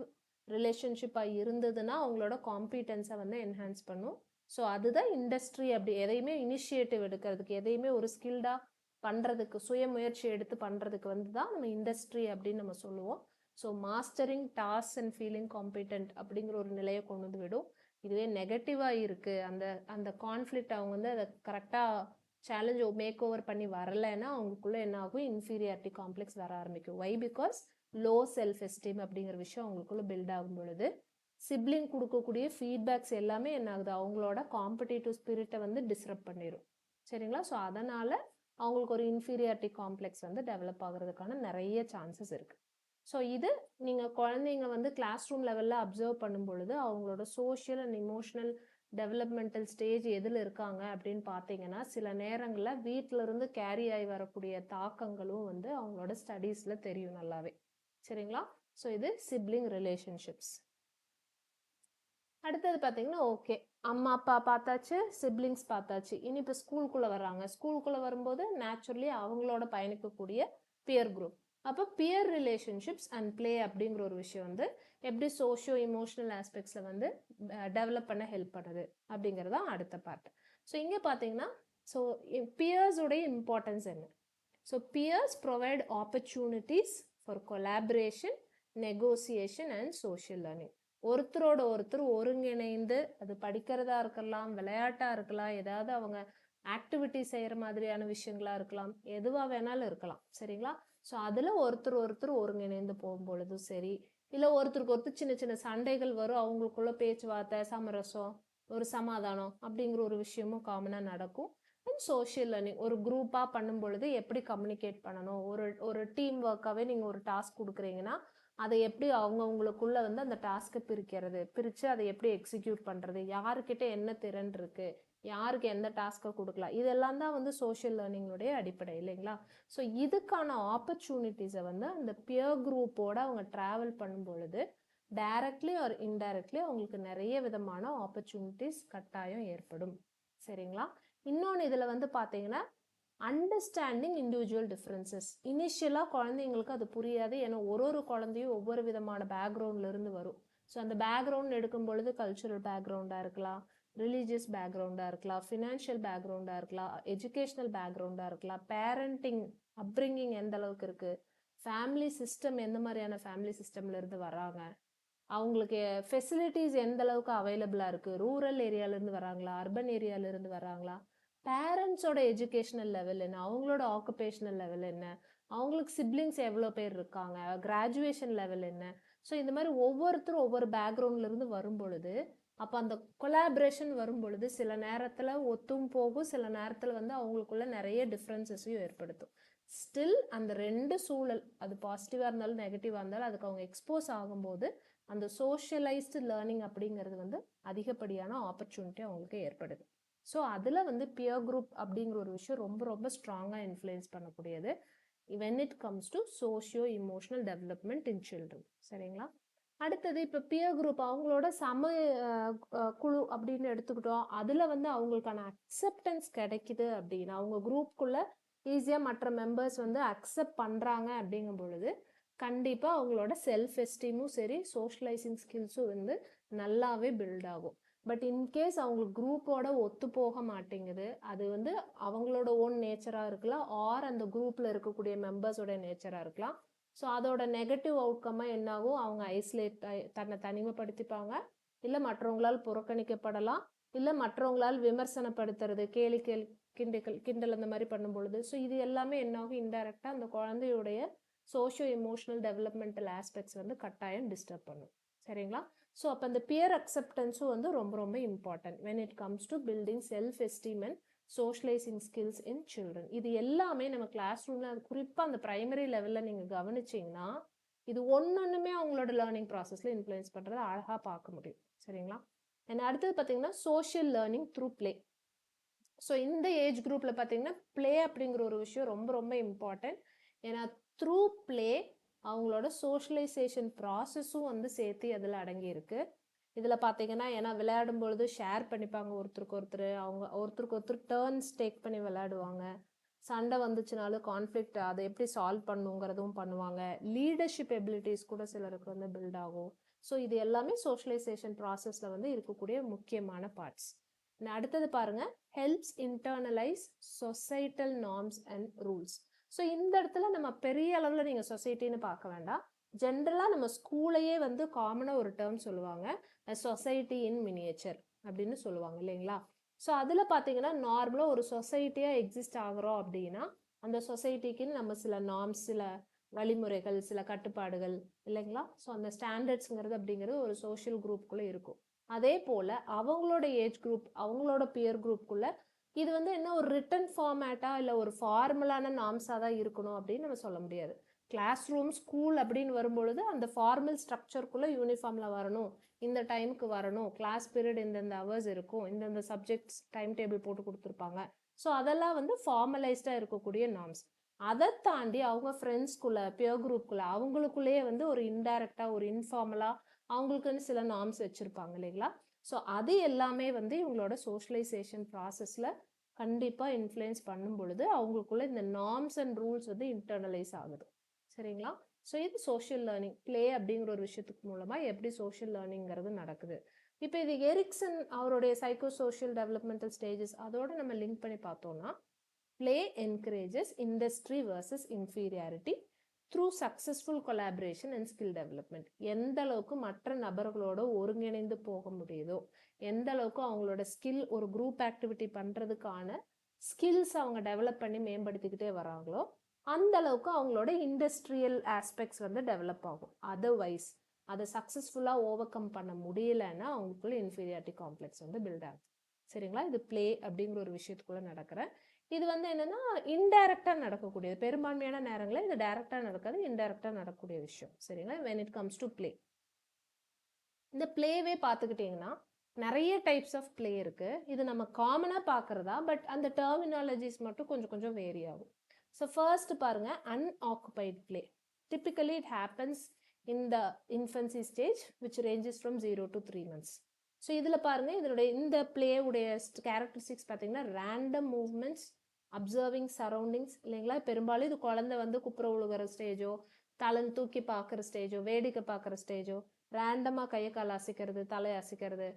ரிலேஷன்ஷிப்பாக இருந்ததுன்னா அவங்களோட காம்பிடன்ஸை வந்து என்ஹான்ஸ் பண்ணும். ஸோ அதுதான் இண்டஸ்ட்ரி. அப்படி எதையுமே இனிஷியேட்டிவ் எடுக்கிறதுக்கு, எதையுமே ஒரு ஸ்கில்டாக பண்ணுறதுக்கு, சுய முயற்சி எடுத்து பண்ணுறதுக்கு வந்து தான் நம்ம இண்டஸ்ட்ரி அப்படின்னு நம்ம சொல்லுவோம். So mastering task and feeling competent அப்படிங்கிற ஒரு நிலையை கொண்டு வந்து விடும். இதுவே நெகட்டிவாக இருக்குது, அந்த கான்ஃப்ளிக்ட் அவங்க வந்து அதை கரெக்டாக சேலஞ்ச் மேக் ஓவர் பண்ணி வரலைன்னா அவங்களுக்குள்ள என்ன ஆகும், இன்ஃபீரியாரிட்டி காம்ப்ளெக்ஸ் வர ஆரம்பிக்கும். வை? பிகாஸ் லோ செல்ஃப் எஸ்டீம் அப்படிங்கிற விஷயம் அவங்களுக்குள்ள பில்ட் ஆகும் பொழுது சிப்ளிங் கொடுக்கக்கூடிய ஃபீட்பேக்ஸ் எல்லாமே என்ன ஆகுது, அவங்களோட காம்படிட்டிவ் ஸ்பிரிட்டை வந்து டிஸ்டர்ப் பண்ணிடும். சரிங்களா? ஸோ அதனால் அவங்களுக்கு ஒரு இன்ஃபீரியாரிட்டி காம்ப்ளெக்ஸ் வந்து டெவலப் ஆகிறதுக்கான நிறைய சான்சஸ் இருக்குது. ஸோ இது நீங்கள் குழந்தைங்க வந்து கிளாஸ் ரூம் லெவலில் அப்சர்வ் பண்ணும் பொழுது அவங்களோட social and emotional developmental stage எதில் இருக்காங்க அப்படின்னு பார்த்தீங்கன்னா, சில நேரங்களில் வீட்டிலருந்து கேரி ஆகி வரக்கூடிய தாக்கங்களும் வந்து அவங்களோட ஸ்டடீஸில் தெரியும் நல்லாவே. சரிங்களா? ஸோ இது சிப்ளிங் ரிலேஷன்ஷிப்ஸ். அடுத்தது பார்த்தீங்கன்னா, ஓகே, அம்மா அப்பா பார்த்தாச்சு, சிப்ளிங்ஸ் பார்த்தாச்சு. இனி இப்போ ஸ்கூலுக்குள்ளே வர்றாங்க. ஸ்கூலுக்குள்ளே வரும்போது நேச்சுரலி அவங்களோட பயணிக்கக்கூடிய பியர் குரூப். அப்போ பியர் ரிலேஷன்ஷிப்ஸ் அண்ட் பிளே அப்படிங்கிற ஒரு விஷயம் வந்து எப்படி சோஷியோ இமோஷனல் ஆஸ்பெக்ட்ஸில் வந்து டெவலப் பண்ண ஹெல்ப் பண்ணுது அப்படிங்கிறது தான் அடுத்த பார்ட். ஸோ இங்கே பார்த்தீங்கன்னா, ஸோ பியர்ஸோடைய இம்பார்ட்டன்ஸ் என்ன? So peers provide opportunities for collaboration, negotiation and social learning. ஒருத்தரோட ஒருத்தர் ஒருங்கிணைந்து, அது படிக்கிறதா இருக்கலாம், விளையாட்டாக இருக்கலாம், ஏதாவது அவங்க ஆக்டிவிட்டி செய்கிற மாதிரியான விஷயங்களா இருக்கலாம், எதுவாக வேணாலும் இருக்கலாம். சரிங்களா? ஸோ அதில் ஒருத்தர் ஒருத்தர் ஒருங்கிணைந்து போகும்பொழுதும் சரி, இல்லை ஒருத்தருக்கு ஒருத்தர் சின்ன சின்ன சண்டைகள் வரும், அவங்களுக்குள்ள பேச்சுவார்த்தை, சமரசம், ஒரு சமாதானம் அப்படிங்கிற ஒரு விஷயமும் காமனாக நடக்கும். அண்ட் சோஷியல் லேர்னிங் ஒரு குரூப்பாக பண்ணும் பொழுது எப்படி கம்யூனிகேட் பண்ணணும், ஒரு ஒரு டீம் ஒர்க்காகவே நீங்கள் ஒரு டாஸ்க் கொடுக்குறீங்கன்னா அதை எப்படி அவங்கவுங்களுக்குள்ள வந்து அந்த டாஸ்க்கை பிரித்து அதை எப்படி எக்ஸிக்யூட் பண்ணுறது, யாருக்கிட்ட என்ன திறன் இருக்குது, யாருக்கு எந்த டாஸ்க்கை கொடுக்கலாம், இதெல்லாம் தான் வந்து சோஷியல் லேர்னிங்களுடைய அடிப்படை இல்லைங்களா? ஸோ இதுக்கான ஆப்பர்ச்சுனிட்டிஸை வந்து அந்த பியர் குரூப்போட அவங்க ட்ராவல் பண்ணும் பொழுது டைரக்ட்லி ஆர் இன்டைரக்ட்லி அவங்களுக்கு நிறைய விதமான ஆப்பர்ச்சுனிட்டிஸ் கட்டாயம் ஏற்படும். சரிங்களா? இன்னொன்று இதில் வந்து பார்த்தீங்கன்னா அண்டர்ஸ்டாண்டிங் இண்டிவிஜுவல் டிஃப்ரென்சஸ். இனிஷியலாக குழந்தைங்களுக்கு அது புரியாது, ஏன்னா ஒரு குழந்தையும் ஒவ்வொரு விதமான பேக்ரவுண்ட்லேருந்து வரும். ஸோ அந்த பேக்ரவுண்ட் எடுக்கும் பொழுது கல்ச்சுரல் பேக்ரவுண்டாக இருக்கலாம், ரிலீஜியஸ் பேக்ரவுண்டாக இருக்கலாம், ஃபினான்ஷியல் பேக்ரவுண்டாக இருக்கலாம், எஜுகேஷ்னல் பேக்ரவுண்டாக இருக்கலாம், பேரண்டிங் அப்ரிங்கிங் எந்த அளவுக்கு இருக்குது, ஃபேமிலி சிஸ்டம் எந்த மாதிரியான ஃபேமிலி சிஸ்டம்லேருந்து வராங்க, அவங்களுக்கு ஃபெசிலிட்டிஸ் எந்த அளவுக்கு அவைலபிளாக இருக்குது, ரூரல் ஏரியாவிலேருந்து வராங்களா, அர்பன் ஏரியாவிலேருந்து வராங்களா, பேரண்ட்ஸோட எஜுகேஷனல் லெவல் என்ன, அவங்களோட ஆக்குபேஷனல் லெவல் என்ன, அவங்களுக்கு சிப்ளிங்ஸ் எவ்வளோ பேர் இருக்காங்க, கிராஜுவேஷன் லெவல் என்ன. ஸோ இந்த மாதிரி ஒவ்வொருத்தரும் ஒவ்வொரு பேக்ரவுண்ட்லேருந்து வரும் பொழுது அப்போ அந்த கொலாபரேஷன் வரும் பொழுது சில நேரத்தில் ஒத்தும் போகும், சில நேரத்தில் வந்து அவங்களுக்குள்ள நிறைய டிஃப்ரென்சஸையும் ஏற்படுத்தும். ஸ்டில் அந்த ரெண்டு சூழல், அது பாசிட்டிவாக இருந்தாலும் நெகட்டிவாக இருந்தாலும் அதுக்கு அவங்க எக்ஸ்போஸ் ஆகும்போது அந்த சோஷியலைஸ்டு லேர்னிங் அப்படிங்கிறது வந்து அதிகப்படியான ஆப்பர்ச்சுனிட்டி அவங்களுக்கு ஏற்படுது. ஸோ அதில் வந்து பியர் குரூப் அப்படிங்கிற ஒரு விஷயம் ரொம்ப ரொம்ப ஸ்ட்ராங்காக இன்ஃப்ளூயன்ஸ் பண்ணக்கூடியது when it comes to socio emotional development in children. சரிங்களா? அடுத்தது இப்போ பியர் குரூப் அவங்களோட குழு அப்படின்னு எடுத்துக்கிட்டோம், அதில் வந்து அவங்களுக்கான அக்செப்டன்ஸ் கிடைக்குது அப்படின்னா அவங்க குரூப்புக்குள்ள ஈஸியாக மற்ற மெம்பர்ஸ் வந்து அக்செப்ட் பண்ணுறாங்க அப்படிங்கும் பொழுது கண்டிப்பாக அவங்களோட செல்ஃப் எஸ்டீமும் சரி, சோஷியலைசிங் ஸ்கில்ஸும் வந்து நல்லாவே பில்ட் ஆகும். பட் இன்கேஸ் அவங்களுக்கு குரூப்போட ஒத்து போக மாட்டேங்குது, அது வந்து அவங்களோட ஓன் நேச்சராக இருக்கலாம், ஆர் அந்த குரூப்பில் இருக்கக்கூடிய மெம்பர்ஸோட நேச்சராக இருக்கலாம். ஸோ அதோட நெகட்டிவ் அவுட்கம்மாக என்னாகும், அவங்க ஐசோலேட் தன்னை தனிமைப்படுத்திப்பாங்க, இல்லை மற்றவங்களால் புறக்கணிக்கப்படலாம், இல்லை மற்றவங்களால் விமர்சனப்படுத்துறது, கேலி கிண்டல் அந்த மாதிரி பண்ணும் பொழுது ஸோ இது எல்லாமே என்னாகும், இன்டைரக்டாக அந்த குழந்தையுடைய சோஷியோ எமோஷனல் டெவலப்மெண்டல் ஆஸ்பெக்ட்ஸ் வந்து கட்டாயம் டிஸ்டர்ப் பண்ணும். சரிங்களா? ஸோ அப்போ அந்த பியர் அக்செப்டன்ஸும் வந்து ரொம்ப ரொம்ப important when it comes to building self esteem and socializing skills in children. இது எல்லாமே நம்ம கிளாஸ் ரூமில் குறிப்பாக அந்த ப்ரைமரி லெவலில் நீங்கள் கவனிச்சிங்கன்னா இது ஒன்னொன்றுமே அவங்களோட லேர்னிங் ப்ராசஸில் இன்ஃப்ளூயன்ஸ் பண்ணுறதை அழகாக பார்க்க முடியும். சரிங்களா? அண்ட் அடுத்தது பார்த்தீங்கன்னா social learning through play. So இந்த ஏஜ் குரூப்பில் பார்த்தீங்கன்னா பிளே அப்படிங்கிற ஒரு விஷயம் ரொம்ப ரொம்ப இம்பார்ட்டன்ட். ஏன்னா த்ரூ பிளே அவங்களோட சோஷியலைசேஷன் ப்ராசஸும் வந்து சேர்த்து அதில் அடங்கியிருக்கு. இதில் பார்த்தீங்கன்னா ஏன்னா விளையாடும் பொழுது ஷேர் பண்ணிப்பாங்க ஒருத்தருக்கு ஒருத்தர், அவங்க ஒருத்தருக்கு ஒருத்தர் டேர்ன்ஸ் டேக் பண்ணி விளையாடுவாங்க, சண்டை வந்துச்சுனாலும் கான்ஃப்ளிக்ட் அதை எப்படி சால்வ் பண்ணுங்கிறதும் பண்ணுவாங்க, லீடர்ஷிப் எபிலிட்டிஸ் கூட சிலருக்கு வந்து பில்ட் ஆகும். ஸோ இது எல்லாமே சோஷியலைசேஷன் ப்ராசஸில் வந்து இருக்கக்கூடிய முக்கியமான பார்ட்ஸ். அடுத்தது பாருங்க, helps internalise societal norms and rules. So இந்த இடத்துல நம்ம பெரிய அளவில் நீங்கள் சொசைட்டின்னு பார்க்க வேண்டாம், ஜென்ரலாக நம்ம ஸ்கூலையே வந்து காமனாக ஒரு டேர்ம் சொல்லுவாங்க, சொசைட்டி இன் மினியேச்சர் அப்படின்னு சொல்லுவாங்க இல்லைங்களா? ஸோ அதில் பார்த்தீங்கன்னா நார்மலாக ஒரு சொசைட்டியாக எக்ஸிஸ்ட் ஆகிறோம் அப்படின்னா அந்த சொசைட்டிக்குன்னு நம்ம சில நார்ம்ஸ், சில வழிமுறைகள், சில கட்டுப்பாடுகள் இல்லைங்களா? ஸோ அந்த ஸ்டாண்டர்ட்ஸுங்கிறது அப்படிங்கிறது ஒரு சோஷியல் குரூப்புக்குள்ளே இருக்கும். அதே போல் அவங்களோட ஏஜ் குரூப், அவங்களோட பியர் குரூப்புக்குள்ளே இது வந்து என்ன ஒரு ரிட்டன் ஃபார்மேட்டாக இல்லை ஒரு ஃபார்மலான நார்ம்ஸாக தான் இருக்கணும் அப்படின்னு நம்ம சொல்ல முடியாது. கிளாஸ் ரூம், ஸ்கூல் அப்படின்னு வரும்பொழுது அந்த ஃபார்மல் ஸ்ட்ரக்சருக்குள்ளே யூனிஃபார்மில் வரணும், இந்த டைமுக்கு வரணும், கிளாஸ் பீரியட் இந்தந்த ஹவர்ஸ் இருக்கும், இந்தந்த சப்ஜெக்ட்ஸ் டைம் டேபிள் போட்டு கொடுத்துருப்பாங்க. ஸோ அதெல்லாம் வந்து ஃபார்மலைஸ்டாக இருக்கக்கூடிய நார்ம்ஸ். அதை தாண்டி அவங்க ஃப்ரெண்ட்ஸ்குள்ளே, பியர் குரூப்புக்குள்ளே அவங்களுக்குள்ளேயே வந்து ஒரு இன்டைரக்டாக ஒரு இன்ஃபார்மலாக அவங்களுக்குன்னு சில நார்ம்ஸ் வச்சுருப்பாங்க இல்லைங்களா? ஸோ அது எல்லாமே வந்து இவங்களோட சோஷியலைசேஷன் ப்ராசஸில் கண்டிப்பாக இன்ஃப்ளூயன்ஸ் பண்ணும் பொழுது அவங்களுக்குள்ள இந்த நார்ம்ஸ் அண்ட் ரூல்ஸ் வந்து இன்டர்னலைஸ் ஆகுது. சரிங்களா? ஸோ இது சோஷியல் லேர்னிங். பிளே அப்படிங்கிற ஒரு விஷயத்துக்கு மூலமாக எப்படி சோஷியல் லேர்னிங்கிறது நடக்குது. இப்போ இது எரிக்சன் அவருடைய சைக்கோ சோஷியல் டெவலப்மெண்டல் ஸ்டேஜஸ் அதோட நம்ம லிங்க் பண்ணி பார்த்தோம்னா, play encourages industry versus inferiority through successful collaboration and skill development. எந்த அளவுக்கு மற்ற நபர்களோட ஒருங்கிணைந்து போக முடியுதோ, எந்த அளவுக்கு அவங்களோட ஸ்கில், ஒரு குரூப் ஆக்டிவிட்டி பண்ணுறதுக்கான ஸ்கில்ஸ் அவங்க டெவலப் பண்ணி மேம்படுத்திக்கிட்டே வராங்களோ, அந்த அளவுக்கு அவங்களோட சோஷியலைசேஷன் ப்ராசஸில் கண்டிப்பாக இன்ஃப்ளூயன்ஸ் பண்ணும். சரிங்களா? ஸோ இது சோஷியல் லேர்னிங். பிளே அப்படிங்கிற ஒரு விஷயம் ரொம்ப ரொம்ப important when it comes to building self esteem and socializing skills in children. இது எல்லாமே நம்ம கிளாஸ் ரூமில் குறிப்பாக அந்த ப்ரைமரி லெவலில் கவனிச்சிங்கன்னா இது ஒன்னொன்றுமே அவங்களோட லேர்னிங் ப்ராசஸில் இன்ஃப்ளூயன்ஸ் பண்ணுறதை அழகாக பார்க்க முடியும். சரிங்களா? அந்த அளவுக்கு அவங்களோட இண்டஸ்ட்ரியல் ஆஸ்பெக்ட்ஸ் வந்து டெவலப் ஆகும். அதர்வைஸ் அதை சக்ஸஸ்ஃபுல்லாக ஓவர் கம் பண்ண முடியலைன்னா அவங்களுக்குள்ள இன்ஃபீரியாரிட்டி காம்ப்ளெக்ஸ் வந்து பில்ட் ஆகும். சரிங்களா? இது ப்ளே அப்படிங்கிற ஒரு விஷயத்துக்குள்ள நடக்கிற இது வந்து என்னன்னா இன்டைரக்டா நடக்கக்கூடியது. பெரும்பான்மையான நேரங்களில் இது டைரக்டா நடக்காது, இன்டைரக்டா நடக்கக்கூடிய விஷயம். சரிங்களா? when it comes to play. இந்த பிளேவே பார்த்துக்கிட்டிங்கன்னா நிறைய டைப்ஸ் ஆஃப் பிளே இருக்கு. இது நம்ம காமனாக பார்க்குறதா, பட் அந்த டெர்மினாலஜிஸ் மட்டும் கொஞ்சம் கொஞ்சம் வேரி ஆகும். ஸோ ஃபர்ஸ்ட் பாருங்க, unoccupied play. Typically it happens in the infancy stage which ranges from 0 to 3 months. So இதில் பாருங்க, இதனுடைய இந்த பிளே உடைய கேரக்டரிஸ்டிக்ஸ் பார்த்தீங்கன்னா ரேண்டம் மூவ்மெண்ட்ஸ், அப்சர்விங் சரௌண்டிங்ஸ் இல்லைங்களா? பெரும்பாலும் இது குழந்தை வந்து குப்புற உழுகிற ஸ்டேஜோ, தலை தூக்கி பார்க்குற ஸ்டேஜோ, வேடிக்கை பார்க்குற ஸ்டேஜோ, ரேண்டமாக கையை கால் அசைக்கிறது, தலை அசைக்கிறது,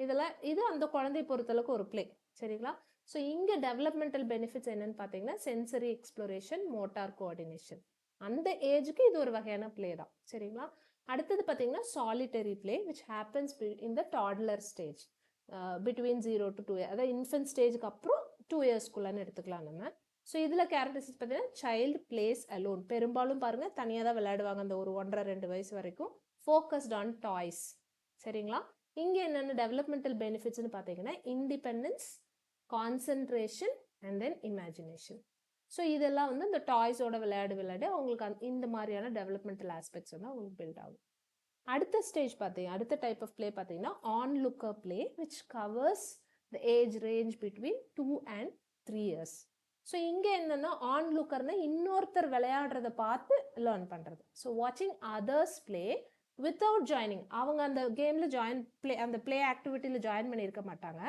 இதெல்லாம் இது அந்த குழந்தை பொறுத்தளவுக்கு ஒரு பிளே. சரிங்களா? ஸோ இங்கே டெவலப்மெண்டல் பெனிஃபிட்ஸ் என்னன்னு பார்த்தீங்கன்னா சென்சரி எக்ஸ்ப்ளோரேஷன், மோட்டார் கோஆர்டினேஷன். அந்த ஏஜுக்கு இது ஒரு வகையான பிளே தான். சரிங்களா? அடுத்தது பார்த்தீங்கன்னா solitary play which happens in the toddler stage between 0 to 2 அதாவது இன்ஃபென்ட் ஸ்டேஜுக்கு அப்புறம் 2 yearsக்குள்ளன்னு எடுத்துக்கலாம் நம்ம. ஸோ இதில் கேரக்டரிஸ்டிக்ஸ் பார்த்தீங்கன்னா சைல்டு பிளேஸ் அலோன். பெரும்பாலும் பாருங்கள் தனியாக தான் விளையாடுவாங்க அந்த ஒரு 1.5-2 வயசு வரைக்கும். Focused on toys. சரிங்களா? இங்கே என்னென்ன டெவலப்மெண்டல் பெனிஃபிட்ஸ்னு பார்த்தீங்கன்னா independence, concentration and then imagination. So இதெல்லாம் வந்து இந்த டாய்ஸோட விளையாடு அவங்களுக்கு இந்த மாதிரியான டெவலப்மெண்டல் ஆஸ்பெக்ட்ஸ் வந்து அவங்களுக்கு பில்ட் ஆகும். அடுத்த ஸ்டேஜ் பார்த்தீங்க, அடுத்த டைப் ஆஃப் பிளே பார்த்தீங்கன்னா on looker play which covers the age range between 2 and 3 years. So இங்கே என்னென்னா ஆன் லுக்கர்னா இன்னொருத்தர் விளையாடுறத பார்த்து லேர்ன் பண்ணுறது. ஸோ வாட்சிங் அதர்ஸ் பிளே வித்தவுட் ஜாயினிங். அவங்க அந்த கேமில் அந்த பிளே ஆக்டிவிட்டியில் ஜாயின் பண்ணியிருக்க மாட்டாங்க,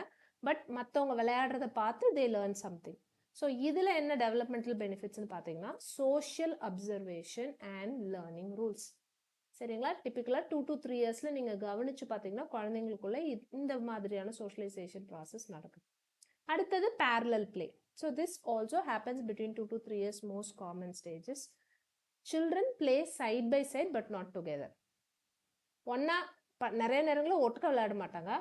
பட் மற்றவங்க விளையாடுறத பார்த்து தே லேர்ன் சம்திங். ஸோ இதில் என்ன டெவலப்மெண்டல் பெனிஃபிட்ஸ்னு பார்த்தீங்கன்னா social observation and learning rules. சரிங்களா? டிப்பிக்கலாக 2 to 3 yearsல நீங்கள் கவனித்து பார்த்தீங்கன்னா குழந்தைங்களுக்குள்ள இந்த மாதிரியான சோஷியலைசேஷன் ப்ராசஸ் நடக்குது. அடுத்தது parallel play. So this also happens between 2 to 3 years, most common stages. Children play side by side but not together. ஒன்றா நிறைய நேரங்களில் ஒட்டுக்க விளையாட மாட்டாங்க,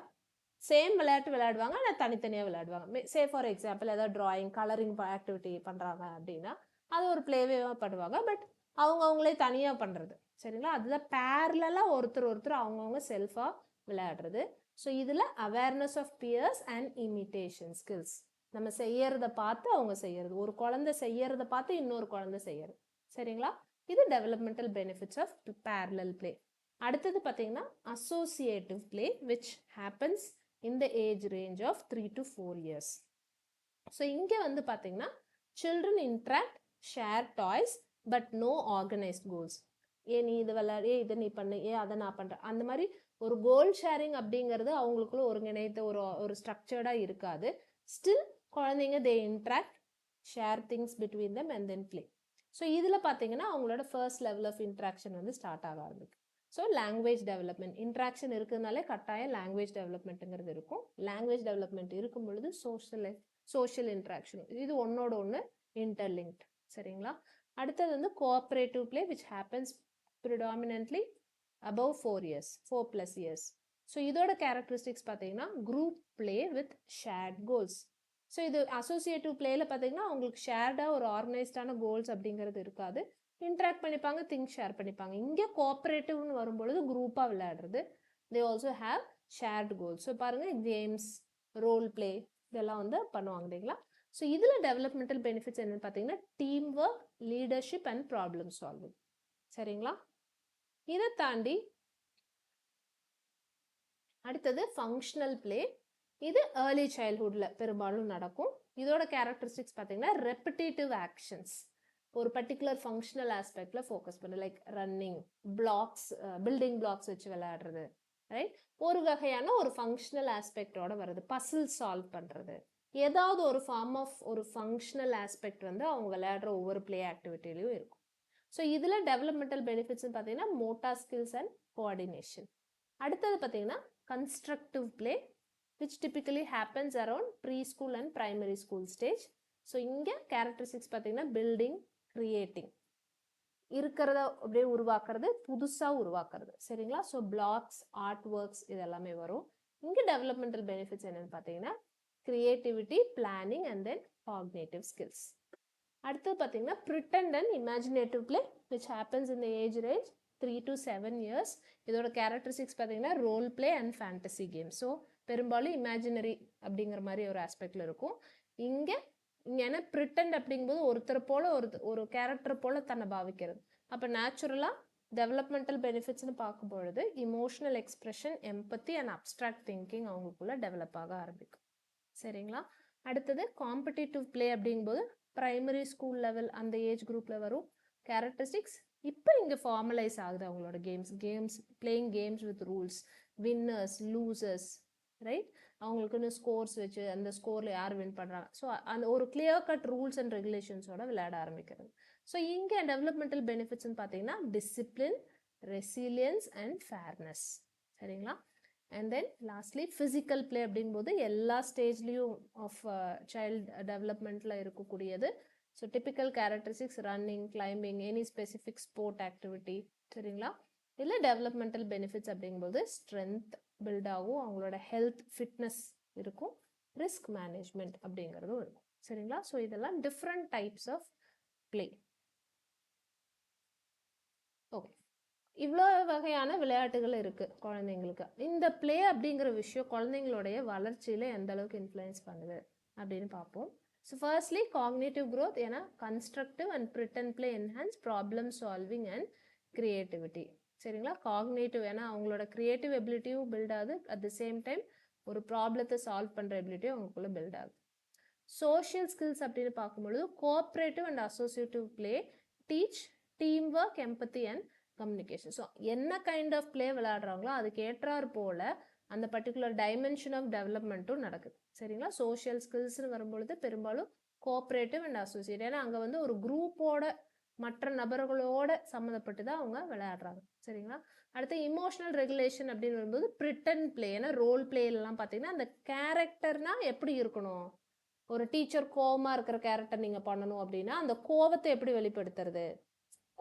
சேம் விளையாட்டு விளையாடுவாங்க, ஆனால் தனித்தனியாக விளையாடுவாங்க. சே ஃபார் எக்ஸாம்பிள் ஏதாவது ட்ராயிங், கலரிங் ஆக்டிவிட்டி பண்ணுறாங்க அப்படின்னா அது ஒரு பிளேவேவாக பண்ணுவாங்க, பட் அவங்களே தனியாக பண்ணுறது. சரிங்களா? அதில் பேரலாக ஒருத்தர் அவங்கவுங்க செல்ஃபாக விளையாடுறது. ஸோ இதில் awareness of peers and imitation skills. நம்ம செய்யறத பார்த்து அவங்க செய்யறது, ஒரு குழந்தை செய்யறத பார்த்து இன்னொரு குழந்தை செய்யறது. சரிங்களா? இது developmental benefits of parallel play. அடுத்தது பார்த்தீங்கன்னா associative play which happens in the age range of 3 to 4 years. So இங்கே வந்து பார்த்தீங்கன்னா children interact, share toys but no organised goals. நீ இது விளையாடு, இதை நீ பண்ணு, அதை நான் பண்ணுறேன், அந்த மாதிரி ஒரு கோல் ஷேரிங் அப்படிங்கிறது அவங்களுக்குள்ள ஒருங்கிணைத்த ஒரு ஸ்ட்ரக்சர்டாக இருக்காது. ஸ்டில் குழந்தைங்க they interact, share things between them and then play. So இதில் பார்த்தீங்கன்னா அவங்களோட ஃபர்ஸ்ட் லெவல் ஆஃப் இன்ட்ராக்ஷன் வந்து ஸ்டார்ட் ஆக ஆரம்பிக்கும். ஸோ லாங்குவேஜ் டெவலப்மெண்ட், இன்ட்ராக்ஷன் இருக்கிறதுனாலே கட்டாயம் லாங்குவேஜ் டெவலப்மெண்ட்டுங்கிறது இருக்கும். லாங்குவேஜ் டெவலப்மெண்ட் இருக்கும் பொழுது சோஷியல் இன்ட்ராக்ஷன், இது ஒன்னோட ஒன்று இன்டர்லிங்க்ட். சரிங்களா? அடுத்தது வந்து cooperative play which happens predominantly above 4+ years. So இதோட கேரக்டரிஸ்டிக்ஸ் பார்த்தீங்கன்னா group play with shared goals. So இது அசோசியேட்டிவ் பிளேயில் பார்த்தீங்கன்னா அவங்களுக்கு ஷேர்டாக ஒரு ஆர்கனைஸ்டான கோல்ஸ் அப்படிங்கிறது இருக்காது. இன்ட்ராக்ட் பண்ணிப்பாங்க, திங்ஸ் ஷேர் பண்ணிப்பாங்க. இங்கே கோஆப்ரேட்டிவ்னு வரும்பொழுது குரூப்பாக விளையாடுறது. They also have shared goals. So பாருங்கள், கேம்ஸ், ரோல் பிளே இதெல்லாம் வந்து பண்ணுவாங்க இல்லைங்களா? ஸோ இதில் டெவலப்மெண்டல் பெனிஃபிட்ஸ் என்னன்னு பார்த்தீங்கன்னா team work, leadership and problem solving. சரிங்களா? இதை தாண்டி அடுத்தது ஃபங்க்ஷனல் பிளே. இது ஏர்லி சைல்ட்ஹுட்டில் பெரும்பாலும் நடக்கும். இதோட கேரக்டரிஸ்டிக்ஸ் பார்த்தீங்கன்னா ரெப்பிட்டேட்டிவ் ஆக்ஷன்ஸ், ஒரு பர்டிகுலர் ஃபங்க்ஷனல் ஆஸ்பெக்டில் ஃபோக்கஸ் பண்ணு, like running, blocks, building blocks வச்சு விளையாடுறது, ரைட்? ஒரு வகையான ஒரு ஃபங்க்ஷனல் ஆஸ்பெக்டோட வருது. பசில் சால்வ் பண்ணுறது, ஏதாவது ஒரு ஃபார்ம் ஆஃப் ஒரு ஃபங்க்ஷனல் ஆஸ்பெக்ட் வந்து அவங்க விளையாடுற ஒவ்வொரு பிளே ஆக்டிவிட்டிலையும் இருக்கும். ஸோ இதில் டெவலப்மெண்டல் பெனிஃபிட்ஸ்னு பார்த்தீங்கன்னா மோட்டார் ஸ்கில்ஸ் அண்ட் கோஆர்டினேஷன். அடுத்தது பார்த்தீங்கன்னா constructive play which typically happens around pre school and primary school stage. So இங்கே கேரக்டரிஸ்டிக்ஸ் பார்த்தீங்கன்னா பில்டிங், கிரியேட்டிங், இருக்கிறத அப்படியே உருவாக்குறது, புதுசாக உருவாக்குறது. சரிங்களா? ஸோ பிளாக்ஸ், ஆர்ட் ஒர்க்ஸ் இதெல்லாமே வரும். இங்கே டெவலப்மெண்டல் பெனிஃபிட்ஸ் என்னென்னு பார்த்தீங்கன்னா creativity, planning and then cognitive skills. அடுத்தது பார்த்தீங்கன்னா pretend and imaginative play which happens in the age range 3 to 7 years. இதோட கேரக்டரிஸ்டிக்ஸ் பார்த்தீங்கன்னா role play and fantasy game. So பெரும்பாலும் இமேஜினரி அப்படிங்கிற மாதிரி ஒரு ஆஸ்பெக்டில் இருக்கும். இங்கே ஏன்னா ப்ரிட்டண்ட் அப்படிங்கும்போது ஒருத்தர் போல ஒரு கேரக்டர் போல தன்னை பாவிக்கிறது. அப்போ நேச்சுரலாக டெவலப்மெண்டல் பெனிஃபிட்ஸ்னு பார்க்கும்பொழுது emotional expression, empathy and abstract thinking அவங்களுக்குள்ள டெவலப் ஆக ஆரம்பிக்கும். சரிங்களா? அடுத்தது காம்படிட்டிவ் பிளே அப்படிங்கும்போது ப்ரைமரி ஸ்கூல் லெவல் அந்த ஏஜ் குரூப்பில் வரும் கேரக்டரிஸ்டிக்ஸ் இப்போ இங்கே ஃபார்மலைஸ் ஆகுது. அவங்களோட games playing games with rules, winners losers, right? அவங்களுக்குன்னு ஸ்கோர்ஸ் வச்சு அந்த ஸ்கோரில் யார் வின் பண்ணுறாங்க, ஸோ அந்த ஒரு கிளியர் கட் ரூல்ஸ் அண்ட் ரெகுலேஷன்ஸோட விளையாட ஆரம்பிக்கிறது. ஸோ இங்கே டெவலப்மெண்டல் பெனிஃபிட்ஸ்னு பார்த்தீங்கன்னா டிசிப்ளின், ரெசிலியன்ஸ் அண்ட் ஃபேர்னஸ். சரிங்களா? And then lastly physical play அப்படிங்கும்போது எல்லா ஸ்டேஜ்லேயும் ஆஃப் சைல்டு டெவலப்மெண்ட்டில் இருக்கக்கூடியது. So typical characteristics running, climbing, any specific sport activity. சரிங்களா? இதில் டெவலப்மெண்டல் பெனிஃபிட்ஸ் அப்படிங்கும்போது ஸ்ட்ரென்த் பில்ட் ஆகும், அவங்களோட ஹெல்த் ஃபிட்னஸ் இருக்கும், ரிஸ்க் மேனேஜ்மெண்ட் அப்படிங்கிறதும் இருக்கும். சரிங்களா? ஸோ இதெல்லாம் different types of play. Okay, இவ்வளோ வகையான விளையாட்டுகள் இருக்குது குழந்தைங்களுக்கு. இந்த பிளே அப்படிங்கிற விஷயம் குழந்தைங்களுடைய வளர்ச்சியில் எந்த அளவுக்கு இன்ஃப்ளூயன்ஸ் பண்ணுது அப்படின்னு பார்ப்போம். ஸோ ஃபர்ஸ்ட்லி காக்னேட்டிவ் க்ரோத், ஏன்னா constructive and Britain play enhance problem solving and creativity. சரிங்களா? காக்னேட்டிவ் ஏன்னா அவங்களோட கிரியேட்டிவ் எபிலிட்டியும் பில்ட் ஆகுது, அட் த சேம் டைம் ஒரு ப்ராப்ளத்தை சால்வ் பண்ணுற எபிலிட்டியும் அவங்களுக்குள்ள பில்ட் ஆகுது. சோஷியல் ஸ்கில்ஸ் அப்படின்னு பார்க்கும்பொழுது cooperative and associative play teach team work, empathy and communication. So என்ன கைண்ட் ஆஃப் பிளே விளையாடுறாங்களோ அதுக்கு ஏற்றாறு போல அந்த பர்டிகுலர் டைமென்ஷன் ஆஃப் டெவலப்மெண்ட்டும் நடக்குது. சரிங்களா? சோஷியல் ஸ்கில்ஸ்னு வரும்பொழுது பெரும்பாலும் கோஆப்ரேட்டிவ் அண்ட் அசோசியேட், ஏன்னா அங்கே வந்து ஒரு குரூப்போட மற்ற நபர்களோட சம்மந்தப்பட்டு தான் அவங்க விளையாடுறாங்க. சரிங்களா? அடுத்து இமோஷனல் ரெகுலேஷன் அப்படின்னு வரும்போது ப்ரிட்டன் பிளே, ஏன்னா ரோல் பிளேலாம் பார்த்தீங்கன்னா அந்த கேரக்டர்னா எப்படி இருக்கணும், ஒரு டீச்சர் கோவமாக இருக்கிற கேரக்டர் நீங்கள் பண்ணணும் அப்படின்னா அந்த கோவத்தை எப்படி வெளிப்படுத்துறது,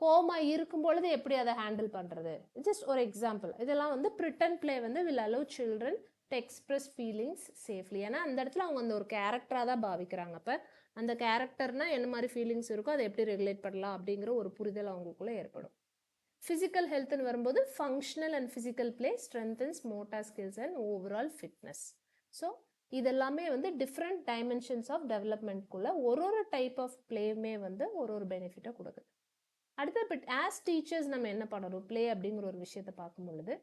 கோமா இருக்கும் பொழுது எப்படி அதை ஹேண்டில் பண்ணுறது, ஜஸ்ட் ஒரு எக்ஸாம்பிள். இதெல்லாம் வந்து ப்ரிட்டன் பிளே வந்து will allow children to express feelings safely. ஏன்னா அந்த இடத்துல அவங்க அந்த ஒரு கேரக்டராக தான் பாவிக்கிறாங்க. அப்போ அந்த கேரக்டர்னா என்ன மாதிரி ஃபீலிங்ஸ் இருக்கோ அதை எப்படி ரெகுலேட் பண்ணலாம் அப்படிங்கிற ஒரு புரிதல் அவங்களுக்குள்ளே ஏற்படும். ஃபிசிக்கல் ஹெல்த்னு வரும்போது functional and physical play strengthens motor skills and overall fitness. So இதெல்லாமே வந்து டிஃப்ரெண்ட் டைமென்ஷன்ஸ் ஆஃப் டெவலப்மெண்ட்குள்ள ஒரு டைப் ஆஃப் பிளேமே வந்து ஒரு பெனிஃபிட்டை கொடுக்குது. அடுத்து பட் ஆஸ் டீச்சர்ஸ் நம்ம என்ன பண்ணணும் பிளே அப்படிங்கிற ஒரு விஷயத்தை பார்க்கும் பொழுது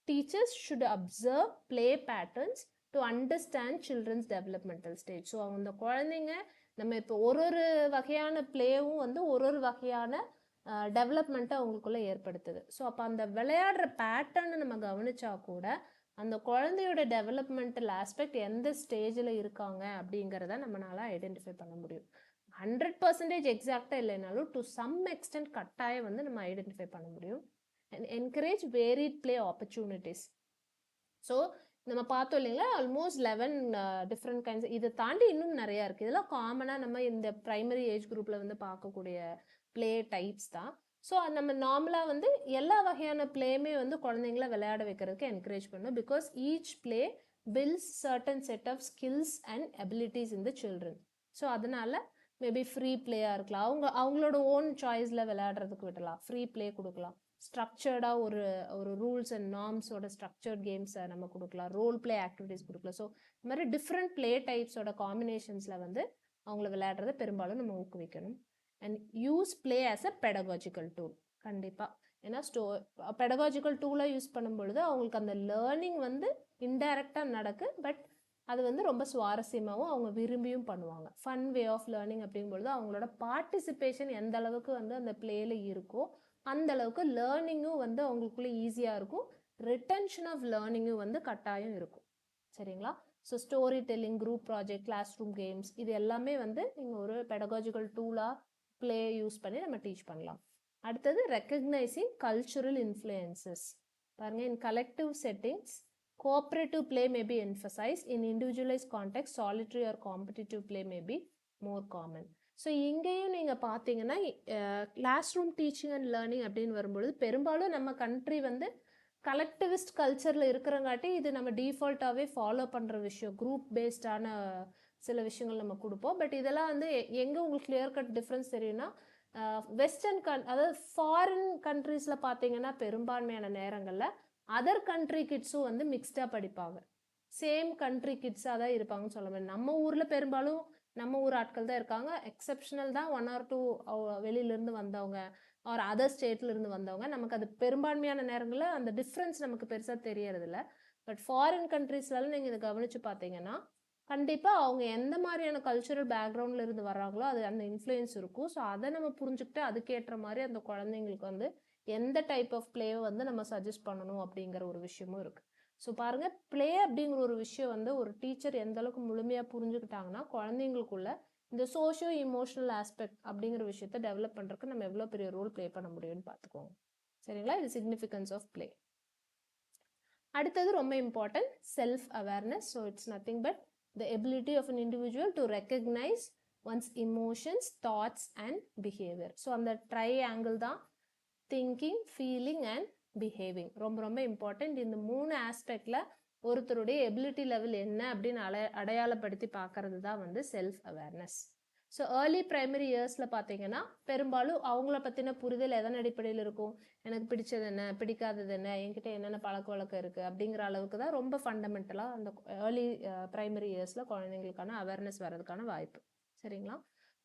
teachers should observe play patterns to understand children's developmental stage. So அந்த குழந்தைங்க நம்ம இப்போ ஒரு வகையான பிளேவும் வந்து ஒரு வகையான டெவலப்மெண்ட்டை அவங்களுக்குள்ள ஏற்படுத்துது. ஸோ அப்போ அந்த விளையாடுற பேட்டர்னை நம்ம கவனிச்சா கூட அந்த குழந்தையோட டெவலப்மெண்டல் ஆஸ்பெக்ட் எந்த ஸ்டேஜில் இருக்காங்க அப்படிங்கிறத நம்மளால ஐடென்டிஃபை பண்ண முடியும். 100% எக்ஸாக்டாக இல்லைனாலும் டு சம் எக்ஸ்டென்ட் கட்டாயம் வந்து நம்ம ஐடென்டிஃபை பண்ண முடியும். And encourage varied play opportunities. So நம்ம பார்த்தோம் இல்லைங்களா, ஆல்மோஸ்ட் 11 டிஃப்ரெண்ட் கைண்ட்ஸ். இதை தாண்டி இன்னும் நிறையா இருக்குது. இதெல்லாம் காமனாக நம்ம இந்த ப்ரைமரி ஏஜ் குரூப்பில் வந்து பார்க்கக்கூடிய பிளே டைப்ஸ் தான். ஸோ நம்ம நார்மலாக வந்து எல்லா வகையான பிளேயுமே வந்து குழந்தைங்கள விளையாட வைக்கிறதுக்கு என்கரேஜ் பண்ணணும். Because each play builds certain set of skills and abilities in the children. So அதனால மேபி ஃப்ரீ பிளேயாக இருக்கலாம், அவங்களோட ஓன் சாய்ஸில் விளையாடுறதுக்கு விடலாம், ஃப்ரீ பிளே கொடுக்கலாம், ஸ்ட்ரக்சர்டாக ஒரு ரூல்ஸ் அண்ட் நார்ம்ஸோட ஸ்ட்ரக்சர்ட் கேம்ஸை நம்ம கொடுக்கலாம், ரோல் பிளே ஆக்டிவிட்டிஸ் கொடுக்கலாம். ஸோ இந்த மாதிரி டிஃப்ரெண்ட் பிளே டைப்ஸோட காம்பினேஷன்ஸில் வந்து அவங்கள விளையாடுறத பெரும்பாலும் நம்ம ஊக்குவிக்கணும். And use play as a pedagogical tool. கண்டிப்பாக, ஏன்னா பெடகாஜிக்கல் டூலாக யூஸ் பண்ணும்பொழுது அவங்களுக்கு அந்த லேர்னிங் வந்து இன்டைரக்டாக நடக்கு, பட் அது வந்து ரொம்ப சுவாரஸ்யமாகவும் அவங்க விரும்பியும் பண்ணுவாங்க. ஃபன் வே ஆஃப் லேர்னிங் அப்படிங்கும்பொழுது அவங்களோட பார்ட்டிசிபேஷன் எந்த அளவுக்கு வந்து அந்த பிளேயில் இருக்கோ அந்த அளவுக்கு லேர்னிங்கும் வந்து அவங்களுக்குள்ள ஈஸியாக இருக்கும், ரிட்டன்ஷன் ஆஃப் லேர்னிங்கும் வந்து கட்டாயம் இருக்கும். சரிங்களா? So story telling, group project, class room games, இது எல்லாமே வந்து நீங்கள் ஒரு பெடகாஜிக்கல் டூலாக பிளே யூஸ் பண்ணி நம்ம டீச் பண்ணலாம். அடுத்தது ரெக்கக்னைசிங் கல்ச்சுரல் இன்ஃப்ளூயன்சஸ். பாருங்கள், in collective settings cooperative play may be emphasized. In individualized context, solitary or competitive play may be more common. So இங்கேயும் நீங்கள் பார்த்தீங்கன்னா class room teaching and learning அப்படின்னு வரும்பொழுது பெரும்பாலும் நம்ம கண்ட்ரி வந்து கலெக்டிவிஸ்ட் கல்ச்சரில் இருக்கிறங்காட்டி இது நம்ம டிஃபால்ட்டாகவே ஃபாலோ பண்ணுற விஷயம், குரூப் பேஸ்டான சில விஷயங்கள் நம்ம கொடுப்போம். பட் இதெல்லாம் வந்து எங்கே உங்களுக்கு கிளியர் கட் டிஃப்ரென்ஸ் தெரியும்னா, வெஸ்டர்ன் அதாவது ஃபாரின் கண்ட்ரீஸில் பார்த்தீங்கன்னா பெரும்பான்மையான நேரங்களில் அதர் கண்ட்ரி கிட்ஸும் வந்து மிக்ஸ்டாக படிப்பாங்க. சேம் கண்ட்ரி கிட்ஸாக தான் இருப்பாங்கன்னு சொல்ல முடியும். நம்ம ஊரில் பெரும்பாலும் நம்ம ஊர் ஆட்கள் தான் இருக்காங்க. எக்ஸப்ஷனல் தான் 1 or 2 வெளியிலேருந்து வந்தவங்க ஆர் அதர் ஸ்டேட்லேருந்து வந்தவங்க. நமக்கு அது பெரும்பான்மையான நேரங்களில் அந்த டிஃப்ரென்ஸ் நமக்கு பெருசாக தெரியறதில்ல. பட் ஃபாரின் கண்ட்ரீஸ்லாம் நீங்கள் இதை கவனித்து பார்த்தீங்கன்னா கண்டிப்பாக அவங்க எந்த மாதிரியான கல்ச்சுரல் பேக்ரவுண்டில் இருந்து வர்றாங்களோ அது அந்த இன்ஃப்ளூயன்ஸ் இருக்கும். ஸோ அதை நம்ம புரிஞ்சுக்கிட்டு அதுக்கேற்ற மாதிரி அந்த குழந்தைங்களுக்கு வந்து எந்த டைப் ஆஃப் பிளேவை வந்து நம்ம சஜஸ்ட் பண்ணணும் அப்படிங்கிற ஒரு விஷயமும் இருக்குது. ஸோ பாருங்கள், பிளே அப்படிங்கிற ஒரு விஷயம் வந்து ஒரு டீச்சர் எந்த அளவுக்கு முழுமையாக புரிஞ்சுக்கிட்டாங்கன்னா குழந்தைங்களுக்குள்ள இந்த சோஷியோ இமோஷனல் ஆஸ்பெக்ட் அப்படிங்கிற விஷயத்த டெவலப் பண்ணுறதுக்கு நம்ம எவ்வளோ பெரிய ரோல் ப்ளே பண்ண முடியும்னு பார்த்துக்கோங்க. சரிங்களா? இது சிக்னிஃபிகன்ஸ் ஆஃப் பிளே. அடுத்தது ரொம்ப important, self awareness. So it's nothing but the ability of an individual to recognize one's emotions, thoughts and behavior. So அந்த triangle தான் thinking, feeling and behaving. ரொம்ப ரொம்ப important. இந்த 3 ஆஸ்பெக்ட்ல ஒருத்தருடைய எபிலிட்டி லெவல் என்ன அப்படின்னு அடையாளப்படுத்தி பார்க்கறது தான் வந்து self awareness. So early primary இயர்ஸில் பார்த்தீங்கன்னா பெரும்பாலும் அவங்கள பற்றின புரிதல் எதன் அடிப்படையில் இருக்கும், எனக்கு பிடிச்சது என்ன, பிடிக்காதது என்ன, என்கிட்ட என்னென்ன பழக்க வழக்கம் இருக்குது அப்படிங்கிற அளவுக்கு தான் ரொம்ப ஃபண்டமெண்டலாக அந்த ஏர்லி பிரைமரி இயர்ஸில் குழந்தைங்களுக்கான அவேர்னஸ் வர்றதுக்கான வாய்ப்பு. சரிங்களா?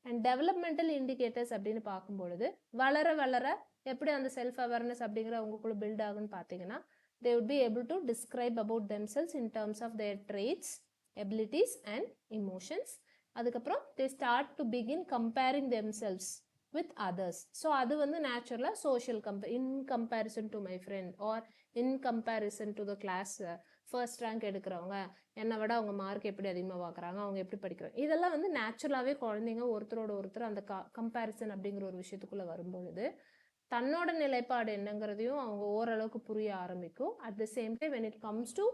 அண்ட் டெவலப்மெண்டல் இண்டிகேட்டர்ஸ் அப்படின்னு பார்க்கும்பொழுது வளர வளர எப்படி அந்த செல்ஃப் அவேர்னஸ் அப்படிங்கிற அவங்களுக்குள்ள பில்ட் ஆகுன்னு பார்த்தீங்கன்னா, they would be able to describe about themselves in terms of their traits, abilities and emotions. அதுக்கப்புறம் they start to begin comparing themselves with others. So அது வந்து நேச்சுரலாக social in comparison to my friend or in comparison to the class first rank எடுக்கிறவங்க என்னை விட அவங்க mark எப்படி அதிகமாக பார்க்குறாங்க, அவங்க எப்படி படிக்கிறாங்க, இதெல்லாம் வந்து நேச்சுரலாகவே குழந்தைங்க ஒருத்தரோட ஒருத்தர் அந்த கம்பேரிசன் அப்படிங்கிற ஒரு விஷயத்துக்குள்ளே வரும்பொழுது தன்னோட நிலைப்பாடு என்னங்கிறதையும் அவங்க ஓரளவுக்கு புரிய ஆரம்பிக்கும். At the same time when it comes to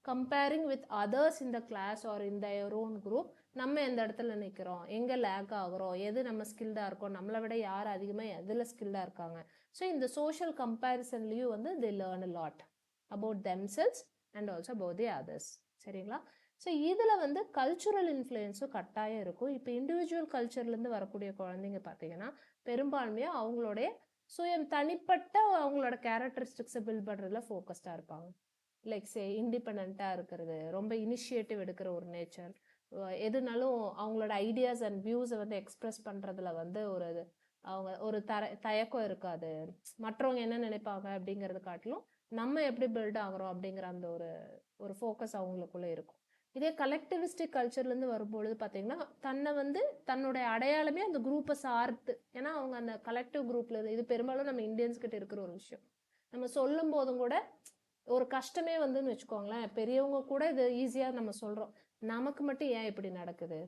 comparing with others in the class or in their own group, நம்ம எந்த இடத்துல நிற்கிறோம், எங்கே லேக் ஆகுறோம், எது நம்ம ஸ்கில்டாக இருக்கோம், நம்மளை விட யார் அதிகமாக எதில் ஸ்கில்டாக இருக்காங்க. ஸோ இந்த சோஷியல் கம்பேரிசன்லேயும் வந்து they learn a lot about themselves and also about the others. சரிங்களா? ஸோ இதில் வந்து கல்ச்சுரல் இன்ஃப்ளூயன்ஸும் கட்டாயம் இருக்கும். இப்போ இண்டிவிஜுவல் கல்ச்சர்லேருந்து வரக்கூடிய குழந்தைங்க பார்த்தீங்கன்னா பெரும்பான்மையாக அவங்களுடைய தனிப்பட்ட அவங்களோட கேரக்டரிஸ்டிக்ஸை பில்ட் பண்ணுறதுல ஃபோக்கஸ்டாக இருப்பாங்க. லைக் இண்டிபெண்ட்டாக இருக்கிறது, ரொம்ப இனிஷியேட்டிவ் எடுக்கிற ஒரு நேச்சர், எதுனாலும் அவங்களோட ஐடியாஸ் அண்ட் வியூஸை வந்து எக்ஸ்பிரஸ் பண்ணுறதுல வந்து அவங்க ஒரு தயக்கம் இருக்காது. மற்றவங்க என்ன நினைப்பாங்க அப்படிங்கிறது காட்டிலும் நம்ம எப்படி பில்ட் ஆகிறோம் அப்படிங்கிற அந்த ஒரு ஃபோக்கஸ் அவங்களுக்குள்ளே இருக்கும். இதே கலெக்டிவிஸ்டிக் கல்ச்சர்லேருந்து வரும்பொழுது பார்த்தீங்கன்னா தன்னை வந்து தன்னுடைய அடையாளமே அந்த குரூப்பை சார்த்து, ஏன்னா அவங்க அந்த கலெக்டிவ் குரூப்பில் இது பெரும்பாலும் நம்ம இந்தியன்ஸ் கிட்ட இருக்கிற ஒரு விஷயம். நம்ம சொல்லும் போதும் கூட ஒரு கஷ்டமே வந்துன்னு வச்சுக்கோங்களேன், பெரியவங்க கூட இது ஈஸியாக நம்ம சொல்கிறோம், நமக்கு மட்டும் ஏன் இப்படி நடக்குது.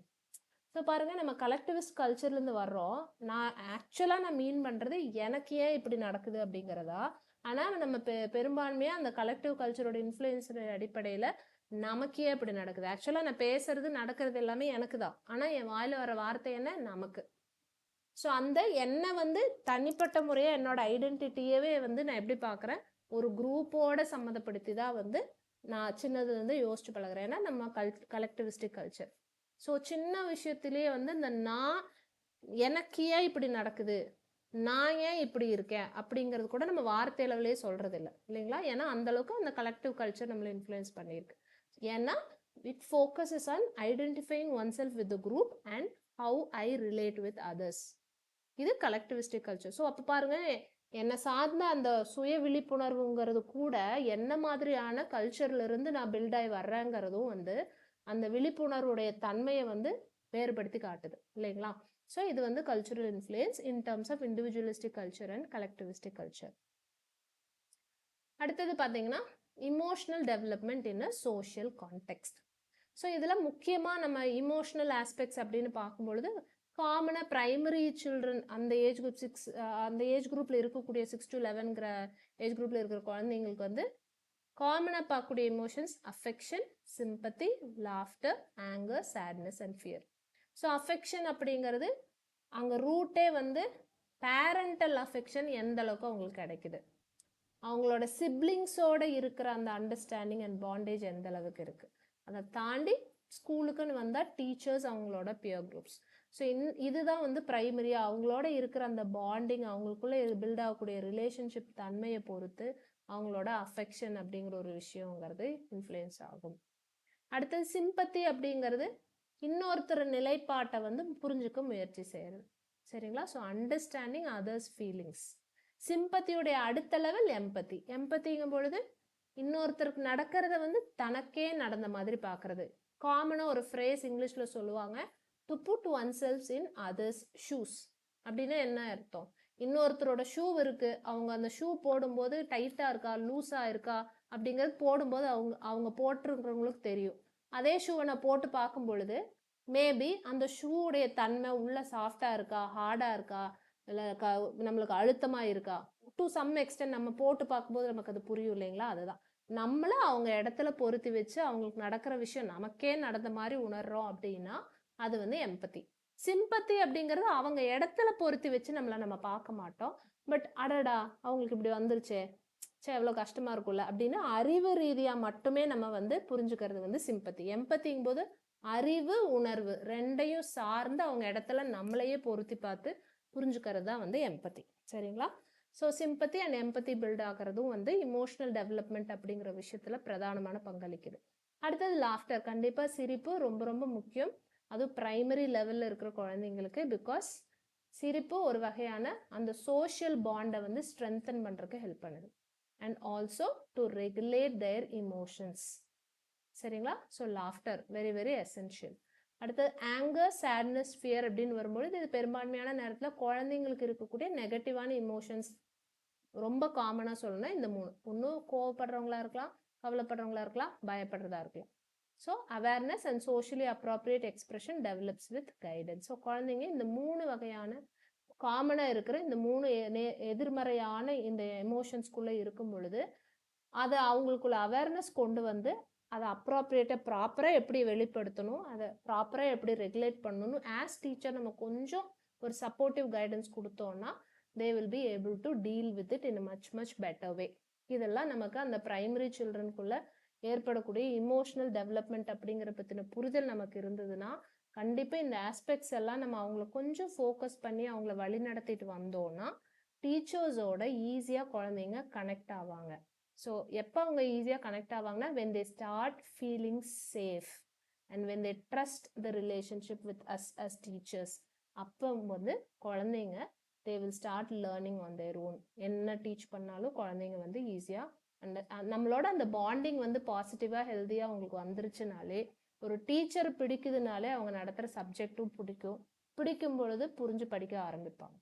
ஸோ பாருங்கள், நம்ம கலெக்டிவிஸ்ட் கல்ச்சர்லேருந்து வர்றோம், நான் மீன் பண்ணுறது எனக்கு ஏன் இப்படி நடக்குது அப்படிங்கிறதா. ஆனால் நம்ம பெரும்பான்மையாக அந்த கலெக்டிவ் கல்ச்சரோட இன்ஃப்ளூயன்ஸ் அடிப்படையில் நமக்கு ஏன் இப்படி நடக்குது. ஆக்சுவலாக நான் பேசுறது நடக்கிறது எல்லாமே எனக்கு தான், ஆனால் என் வாயில் வர வார்த்தை என்ன, நமக்கு. ஸோ அந்த என்னை வந்து தனிப்பட்ட முறையாக என்னோட ஐடென்டிட்டியவே வந்து நான் எப்படி பார்க்குறேன், ஒரு குரூப்போட சம்மந்தப்படுத்தி தான் வந்து நான் சின்னதுலேருந்து யோசிச்சு பழகிறேன். ஏன்னா நம்ம கலெக்டிவிஸ்டிக் கல்ச்சர். ஸோ சின்ன விஷயத்திலேயே வந்து இந்த எனக்கு ஏன் இப்படி நடக்குது, நான் ஏன் இப்படி இருக்கேன் அப்படிங்கிறது கூட நம்ம வார்த்தை அளவுலேயே சொல்கிறது இல்லை இல்லைங்களா. ஏன்னா அந்தளவுக்கு அந்த கலெக்டிவ் கல்ச்சர் நம்மளை இன்ஃப்ளூயன்ஸ் பண்ணியிருக்கு. ஏன்னா it focuses on identifying one self with the group and how I relate with others. இது கலெக்டிவிஸ்டிக் கல்ச்சர். ஸோ அப்போ பாருங்கள், என்னை சார்ந்த அந்த சுய விழிப்புணர்வுங்கிறது கூட என்ன மாதிரியான கல்ச்சர்லேருந்து நான் பில்டாகி வர்றேங்கிறதும் வந்து அந்த விழிப்புணர்வுடைய தன்மையை வந்து வேறுபடுத்தி காட்டுது இல்லைங்களா. ஸோ இது வந்து cultural influence in terms of individualistic culture and collectivistic culture. அடுத்தது பார்த்தீங்கன்னா emotional development in a social context. So இதில் முக்கியமாக நம்ம இமோஷனல் ஆஸ்பெக்ட்ஸ் அப்படின்னு பார்க்கும்பொழுது காமனாக ப்ரைமரி சில்ட்ரன் அந்த ஏஜ் குரூப் அந்த ஏஜ் குரூப்பில் இருக்கக்கூடிய 6 to 11ங்கிற ஏஜ் குரூப்பில் இருக்கிற குழந்தைங்களுக்கு வந்து காமனாக பார்க்கக்கூடிய emotions affection, sympathy, laughter, anger, sadness and fear. So affection அப்படிங்கிறது அங்கே ரூட்டே வந்து பேரண்டல் அஃபெக்ஷன் எந்த அளவுக்கு அவங்களுக்கு கிடைக்குது, அவங்களோட சிப்ளிங்ஸோட இருக்கிற அந்த அண்டர்ஸ்டாண்டிங் அண்ட் பாண்டேஜ் எந்த அளவுக்கு இருக்குது, அதை தாண்டி ஸ்கூலுக்குன்னு வந்தால் டீச்சர்ஸ் அவங்களோட பியர் குரூப்ஸ். ஸோ இதுதான் வந்து ப்ரைமரியாக அவங்களோட இருக்கிற அந்த பாண்டிங், அவங்களுக்குள்ளே பில்ட் ஆகக்கூடிய ரிலேஷன்ஷிப் தன்மையை பொறுத்து அவங்களோட அஃபெக்ஷன் அப்படிங்கிற ஒரு விஷயங்கிறது இன்ஃப்ளூயன்ஸ் ஆகும். அடுத்தது சிம்பத்தி அப்படிங்கிறது இன்னொருத்தர் நிலைப்பாட்டை வந்து புரிஞ்சுக்க முயற்சி செய்யறது. சரிங்களா? So understanding others feelings. சிம்பத்தியுடைய அடுத்த லெவல் எம்பத்தி. எம்பத்திங்கும் பொழுது இன்னொருத்தருக்கு நடக்கிறத வந்து தனக்கே நடந்த மாதிரி பார்க்கறது. காமனாக ஒரு ஃப்ரேஸ் இங்கிலீஷில் சொல்லுவாங்க, to put oneself in others shoes. அப்படின்னா என்ன அர்த்தம்? இன்னொருத்தரோட ஷூ இருக்கு, அவங்க அந்த ஷூ போடும்போது டைட்டாக இருக்கா லூஸாக இருக்கா அப்படிங்கிறது போடும்போது அவங்க போட்டிருக்கிறவங்களுக்கு தெரியும். அதே ஷூவை நான் போட்டு பார்க்கும் பொழுது மேபி அந்த ஷூவுடைய தன்மை உள்ள சாஃப்டாக இருக்கா, ஹார்டாக இருக்கா, இல்லை நம்மளுக்கு அழுத்தமாக இருக்கா, டு சம் எக்ஸ்டென்ட் நம்ம போட்டு பார்க்கும்போது நமக்கு அது புரியும் இல்லைங்களா? அதுதான் நம்மள அவங்க இடத்துல பொருத்தி வச்சு அவங்களுக்கு நடக்கிற விஷயம் நமக்கே நடந்த மாதிரி உணர்றோம் அப்படின்னா அது வந்து எம்பத்தி. சிம்பத்தி அப்படிங்கிறது அவங்க இடத்துல பொருத்தி வச்சு நம்ம பார்க்க மாட்டோம். பட் அடடா அவங்களுக்கு இப்படி வந்துருச்சே, சே எவ்வளோ கஷ்டமா இருக்கும்ல அப்படின்னு அறிவு ரீதியா மட்டுமே நம்ம வந்து புரிஞ்சுக்கிறது வந்து சிம்பத்தி. எம்பத்திங்கும் போது அறிவு உணர்வு ரெண்டையும் சார்ந்து அவங்க இடத்துல நம்மளையே பொருத்தி பார்த்து புரிஞ்சுக்கிறது தான் வந்து எம்பத்தி. சரிங்களா? So sympathy and empathy build ஆகிறதும் வந்து இமோஷனல் டெவலப்மெண்ட் அப்படிங்கிற விஷயத்துல பிரதானமான பங்களிக்குது. அடுத்தது லாஃப்டர். கண்டிப்பா சிரிப்பு ரொம்ப ரொம்ப முக்கியம், அதுவும் பிரைமரி லெவல்ல இருக்கிற குழந்தைங்களுக்கு. பிகாஸ் சிரிப்பு ஒரு வகையான அந்த சோஷியல் பாண்டை வந்து ஸ்ட்ரென்தன் பண்றதுக்கு ஹெல்ப் பண்ணுது. And also to regulate their emotions. சரிங்களா? So laughter very very essential. அடுத்தது ஆங்கர், சேட்னஸ், ஃபியர் அப்படின்னு வரும்பொழுது இது பெரும்பான்மையான நேரத்தில் குழந்தைங்களுக்கு இருக்கக்கூடிய நெகட்டிவான இமோஷன்ஸ். ரொம்ப காமனாக சொல்லணும்னா இந்த மூணு. ஒன்றும் கோவப்படுறவங்களா இருக்கலாம், கவலைப்படுறவங்களா இருக்கலாம், பயப்படுறதா இருக்கலாம். So awareness and socially appropriate expression develops with guidance. So குழந்தைங்க இந்த மூணு வகையான காமனாக இருக்கிற இந்த மூணு எதிர்மறையான இந்த எமோஷன்ஸ்குள்ளே இருக்கும் பொழுது அதை அவங்களுக்குள்ள அவேர்னஸ் கொண்டு வந்து அதை அப்ராப்ரியேட்டாக ப்ராப்பராக எப்படி வெளிப்படுத்தணும், அதை ப்ராப்பராக எப்படி ரெகுலேட் பண்ணணும், ஆஸ் டீச்சர் நம்ம கொஞ்சம் ஒரு சப்போர்ட்டிவ் கைடன்ஸ் கொடுத்தோம்னா they will be able to deal with it in much much better way. இதெல்லாம் நமக்கு அந்த பிரைமரி சில்ட்ரனுக்குள்ள ஏற்படக்கூடிய இமோஷனல் டெவலப்மெண்ட் அப்படிங்கிற பற்றின புரிதல் நமக்கு இருந்ததுன்னா கண்டிப்பாக இந்த ஆஸ்பெக்ட்ஸ் எல்லாம் நம்ம அவங்கள கொஞ்சம் ஃபோக்கஸ் பண்ணி அவங்கள வழி நடத்திட்டு வந்தோம்னா டீச்சர்ஸோட ஈஸியாக குழந்தைங்க கனெக்ட் ஆவாங்க. ஸோ எப்போ அவங்க ஈஸியாக connect ஆவாங்கன்னா when they start feeling safe and when they trust the relationship with us as teachers, அப்போ வந்து குழந்தைங்க they will start learning on their own. என்ன டீச் பண்ணாலும் குழந்தைங்க வந்து ஈஸியாக நம்மளோட அந்த பாண்டிங் வந்து பாசிட்டிவாக ஹெல்த்தியாக அவங்களுக்கு வந்துருச்சுனாலே ஒரு டீச்சர் பிடிக்குதுனாலே அவங்க நடத்துகிற சப்ஜெக்டும் பிடிக்கும் பொழுது புரிஞ்சு படிக்க ஆரம்பிப்பாங்க.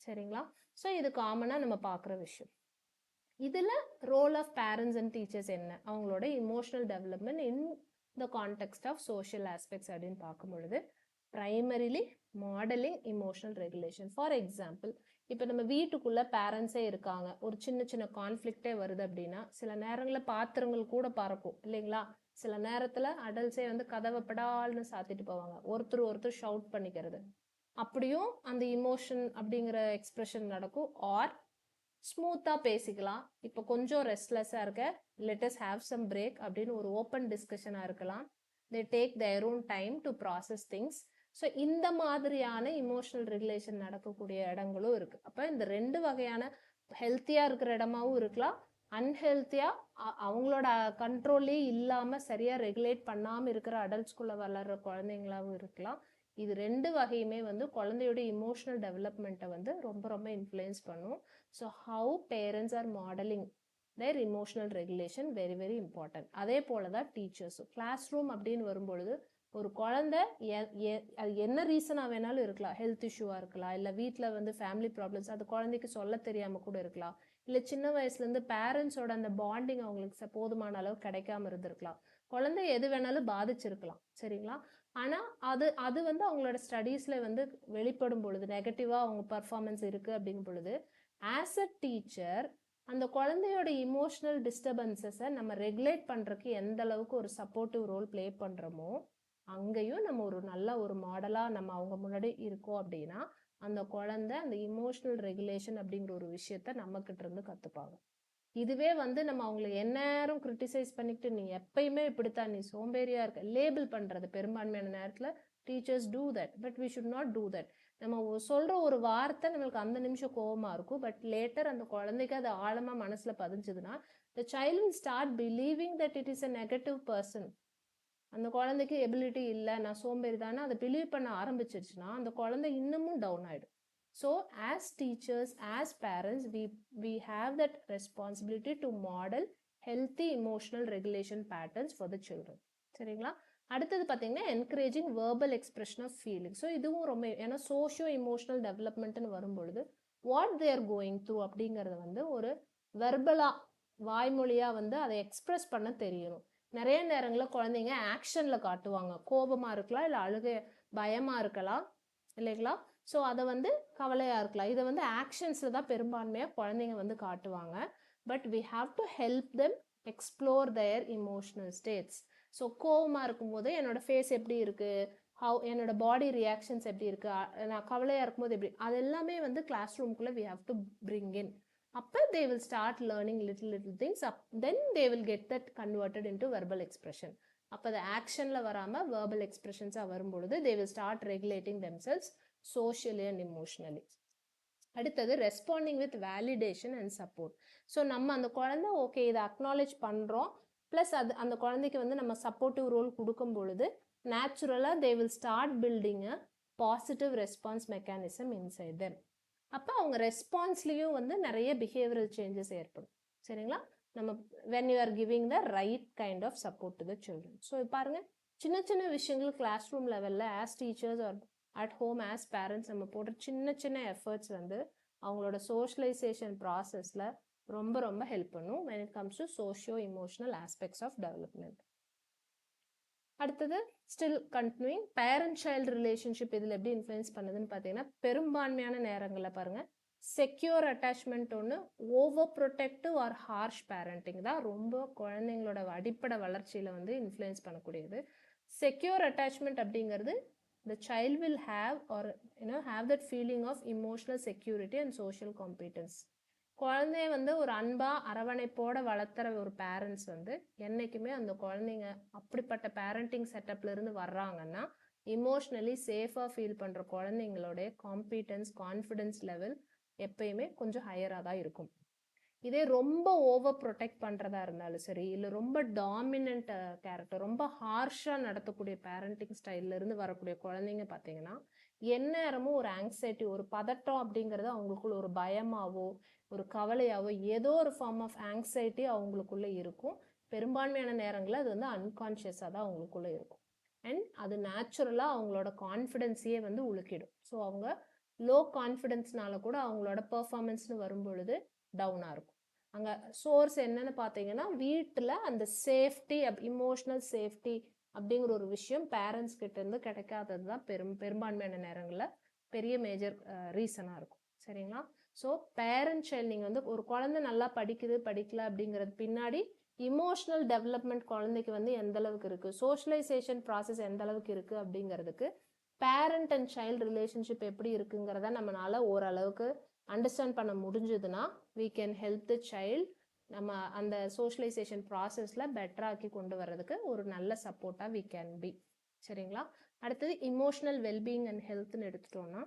சரிங்களா? ஸோ இது காமனாக நம்ம பார்க்குற விஷயம். இதில் role of parents and teachers என்ன, அவங்களோட emotional development in the context of social aspects அப்படின்னு பார்க்கும் பொழுது primarily modelling emotional regulation. For example இப்போ நம்ம வீட்டுக்குள்ளே பேரண்ட்ஸே இருக்காங்க, ஒரு சின்ன சின்ன கான்ஃப்ளிக்டே வருது அப்படின்னா சில நேரங்களில் பாத்திரங்கள் கூட பறக்கும் இல்லைங்களா? சில நேரத்தில் அடல்ட்ஸே வந்து கதவை படால்னு சாத்திட்டு போவாங்க, ஒருத்தர் ஷவுட் பண்ணிக்கிறது, அப்படியும் அந்த இமோஷன் அப்படிங்கிற எக்ஸ்பிரஷன் நடக்கும். ஆர் ஸ்மூத்தாக பேசிக்கலாம், இப்போ கொஞ்சம் ரெஸ்ட்லெஸ்ஸாக இருக்க let us have some break அப்படின்னு ஒரு ஓப்பன் டிஸ்கஷனாக இருக்கலாம். They take their own time to process things. So இந்த மாதிரியான இமோஷனல் ரெகுலேஷன் நடக்கக்கூடிய இடங்களும் இருக்குது. அப்போ இந்த ரெண்டு வகையான ஹெல்த்தியாக இருக்கிற இடமாவும் இருக்கலாம், அன்ஹெல்த்தியாக அவங்களோட கண்ட்ரோல்லே இல்லாமல் சரியாக ரெகுலேட் பண்ணாமல் இருக்கிற அடல்ட்ஸ்குள்ளே வளர்கிற குழந்தைங்களாகவும் இருக்கலாம். இது ரெண்டு வகையுமே வந்து குழந்தையோட இமோஷனல் டெவலப்மெண்ட்டை வந்து ரொம்ப ரொம்ப இன்ஃப்ளூயன்ஸ் பண்ணும். So how parents are modelling their emotional regulation very very important. அதே போல தான் டீச்சர்ஸும். கிளாஸ் ரூம் அப்படின்னு வரும்பொழுது ஒரு குழந்தை அது என்ன ரீசனாக வேணாலும் இருக்கலாம், ஹெல்த் இஷ்யூவாக இருக்கலாம், இல்லை வீட்டில் வந்து ஃபேமிலி ப்ராப்ளம்ஸ் அது குழந்தைக்கு சொல்ல தெரியாமல் கூட இருக்கலாம், இல்லை சின்ன வயசுலேருந்து பேரண்ட்ஸோட அந்த பாண்டிங் அவங்களுக்கு போதுமான அளவு கிடைக்காம இருந்திருக்கலாம், குழந்தை எது வேணாலும் பாதிச்சிருக்கலாம். சரிங்களா? ஆனால் அது வந்து அவங்களோட ஸ்டடீஸில் வந்து வெளிப்படும் பொழுது நெகட்டிவாக அவங்க பர்ஃபார்மன்ஸ் இருக்குது அப்படிங்கும் பொழுது ஆஸ் அ டீச்சர் அந்த குழந்தையோட இமோஷனல் டிஸ்டர்பன்சஸை நம்ம ரெகுலேட் பண்ணுறதுக்கு எந்த அளவுக்கு ஒரு சப்போர்ட்டிவ் ரோல் ப்ளே பண்ணுறோமோ அங்கேயும் நம்ம ஒரு நல்ல ஒரு மாடலாக நம்ம அவங்க முன்னாடி இருக்கோம் அப்படின்னா அந்த குழந்தை அந்த இமோஷனல் ரெகுலேஷன் அப்படிங்கிற ஒரு விஷயத்த நம்மக்கிட்ட இருந்து கற்றுப்பாங்க. இதுவே வந்து நம்ம அவங்கள எந்நேரம் கிரிட்டிசைஸ் பண்ணிக்கிட்டு நீ எப்பயுமே இப்படித்தான், நீ சோம்பேறியா இருக்க, லேபிள் பண்றது பெரும்பான்மையான நேரத்துல teachers do that. But we should not do that. நம்ம சொல்ற ஒரு வார்த்தை நம்மளுக்கு அந்த நிமிஷம் கோவமா இருக்கும், பட் லேட்டர் அந்த குழந்தைக்கு அது ஆழமா மனசுல பதிஞ்சதுன்னா the child will start believing that it is a negative person. அந்த குழந்தைக்கு எபிலிட்டி இல்லை, நான் சோம்பேறி தானே, அதை பிலீவ் பண்ண ஆரம்பிச்சிருச்சுன்னா அந்த குழந்தை இன்னமும் டவுன் ஆயிடும். So as teachers, as parents, we have that responsibility to model healthy emotional regulation patterns for the children. சரிங்களா? அடுத்தது பார்த்தீங்கன்னா encouraging verbal expression of feeling. So இதுவும் ரொம்ப, ஏன்னா சோஷியோ இமோஷனல் டெவலப்மெண்ட்னு வரும்பொழுது what they are going through அப்படிங்கிறத வந்து ஒரு வெர்பலாக, வாய்மொழியாக வந்து அதை எக்ஸ்பிரஸ் பண்ண தெரியணும். நிறைய நேரங்களில் குழந்தைங்க ஆக்ஷனில் காட்டுவாங்க, கோபமாக இருக்கலாம், இல்லை அழுகை பயமாக இருக்கலாம் இல்லைங்களா? ஸோ அதை வந்து கவலையாக இருக்கலாம், இதை வந்து ஆக்ஷன்ஸில் தான் பெரும்பான்மையாக குழந்தைங்க வந்து காட்டுவாங்க. But we have to help them explore their emotional states. So கோவமாக இருக்கும்போது என்னோட ஃபேஸ் எப்படி இருக்குது, என்னோட பாடி ரியாக்ஷன்ஸ் எப்படி இருக்குது, நான் கவலையாக இருக்கும்போது எப்படி, அது எல்லாமே வந்து கிளாஸ் ரூம்குள்ளே we have to bring in. அப்போ they will start learning little things, then they will get that converted into verbal expression. அப்போ அது ஆக்ஷனில் வராமல் verbal expressions-ஆக வரும்பொழுது they will start regulating themselves socially and emotionally. அடுத்தது responding with validation and support. So நம்ம அந்த குழந்தை ஓகே இதை அக்னாலேஜ் பண்ணுறோம், ப்ளஸ் அது அந்த குழந்தைக்கு வந்து நம்ம சப்போர்ட்டிவ் ரோல் கொடுக்கும் பொழுது நேச்சுரலாக they will start building a positive response mechanism inside them. அப்போ அவங்க ரெஸ்பான்ஸ்லேயும் வந்து நிறைய பிஹேவியரல் சேஞ்சஸ் ஏற்படும். சரிங்களா? நம்ம when you are giving the right kind of support to the children. So பாருங்கள், சின்ன சின்ன விஷயங்கள் கிளாஸ் ரூம் லெவலில் as teachers are at home as parents நம்ம போடுற சின்ன சின்ன எஃபர்ட்ஸ் வந்து அவங்களோட சோஷியலைசேஷன் ப்ராசஸில் ரொம்ப ரொம்ப ஹெல்ப் பண்ணும் when it comes to socio emotional aspects of development. அடுத்தது still continuing parent child relationship இதில் எப்படி இன்ஃப்ளூயன்ஸ் பண்ணுதுன்னு பார்த்தீங்கன்னா, பெரும்பான்மையான நேரங்களில் பாருங்கள் செக்யூர் அட்டாச்மெண்ட் ஒன்று, over protective or harsh parenting தான் ரொம்ப குழந்தைங்களோட அடிப்படை வளர்ச்சியில் வந்து இன்ஃப்ளூயன்ஸ் பண்ணக்கூடியது. செக்யூர் அட்டாச்மெண்ட் அப்படிங்கிறது the child will have or have that feeling of emotional security and social competence. குழந்தைய வந்து ஒரு அன்பா அரவணைப்போட வளர்த்துற ஒரு பேரண்ட்ஸ் வந்து என்னைக்குமே அந்த குழந்தைங்க அப்படிப்பட்ட பேரண்டிங் செட்டப்ல இருந்து வர்றாங்கன்னா இமோஷ்னலி சேஃபா ஃபீல் பண்ற குழந்தைங்களோட காம்பீட்டன்ஸ், கான்ஃபிடன்ஸ் லெவல் எப்பயுமே கொஞ்சம் ஹையரா தான் இருக்கும். இதே ரொம்ப ஓவர் ப்ரொடெக்ட் பண்ணுறதா இருந்தாலும் சரி, இல்லை ரொம்ப டாமினன்ட் கேரக்டர், ரொம்ப ஹார்ஷாக நடத்தக்கூடிய பேரண்டிங் ஸ்டைல்லேருந்து வரக்கூடிய குழந்தைங்க பார்த்தீங்கன்னா எந்நேரமும் ஒரு ஆங்ஸைட்டி, ஒரு பதட்டம் அப்படிங்கிறது அவங்களுக்குள்ள ஒரு பயமாவோ ஒரு கவலையாவோ ஏதோ ஒரு ஃபார்ம் ஆஃப் ஆங்ஸைட்டி அவங்களுக்குள்ள இருக்கும். பெரும்பான்மையான நேரங்களில் அது வந்து அன்கான்ஷியஸாக தான் அவங்களுக்குள்ள இருக்கும். அண்ட் அது நேச்சுரலாக அவங்களோட கான்ஃபிடென்ஸையே வந்து உலுக்கிடும். ஸோ அவங்க லோ கான்ஃபிடென்ஸ்னால கூட அவங்களோட பெர்ஃபார்மன்ஸ்னு வரும்பொழுது டவுனாக இருக்கும். அங்கே சோர்ஸ் என்னன்னு பார்த்தீங்கன்னா வீட்டில் அந்த சேஃப்டி, இமோஷனல் சேஃப்டி அப்படிங்கிற ஒரு விஷயம் பேரண்ட்ஸ் கிட்ட இருந்து கிடைக்காதது தான் பெரும்பான்மையான நேரங்களில் பெரிய மேஜர் ரீசனாக இருக்கும். சரிங்களா? ஸோ பேரண்ட் சைல்டு, நீங்கள் வந்து ஒரு குழந்தை நல்லா படிக்குது படிக்கல அப்படிங்கிறது பின்னாடி இமோஷனல் டெவலப்மெண்ட் குழந்தைக்கு வந்து எந்த அளவுக்கு இருக்குது, சோஷியலைசேஷன் ப்ராசஸ் எந்த அளவுக்கு இருக்குது அப்படிங்கிறதுக்கு பேரண்ட் அண்ட் சைல்டு ரிலேஷன்ஷிப் எப்படி இருக்குங்கிறத நம்மளால ஓரளவுக்கு அண்டர்ஸ்டாண்ட் பண்ண முடிஞ்சதுன்னா we can help the child நம்ம அந்த சோஷியலைசேஷன் ப்ராசஸில் பெட்டராக்கி கொண்டு வர்றதுக்கு ஒரு நல்ல சப்போர்ட்டாக we can be. சரிங்களா? அடுத்தது இமோஷனல் வெல்பீயிங் அண்ட் ஹெல்த்னு எடுத்துட்டோம்னா,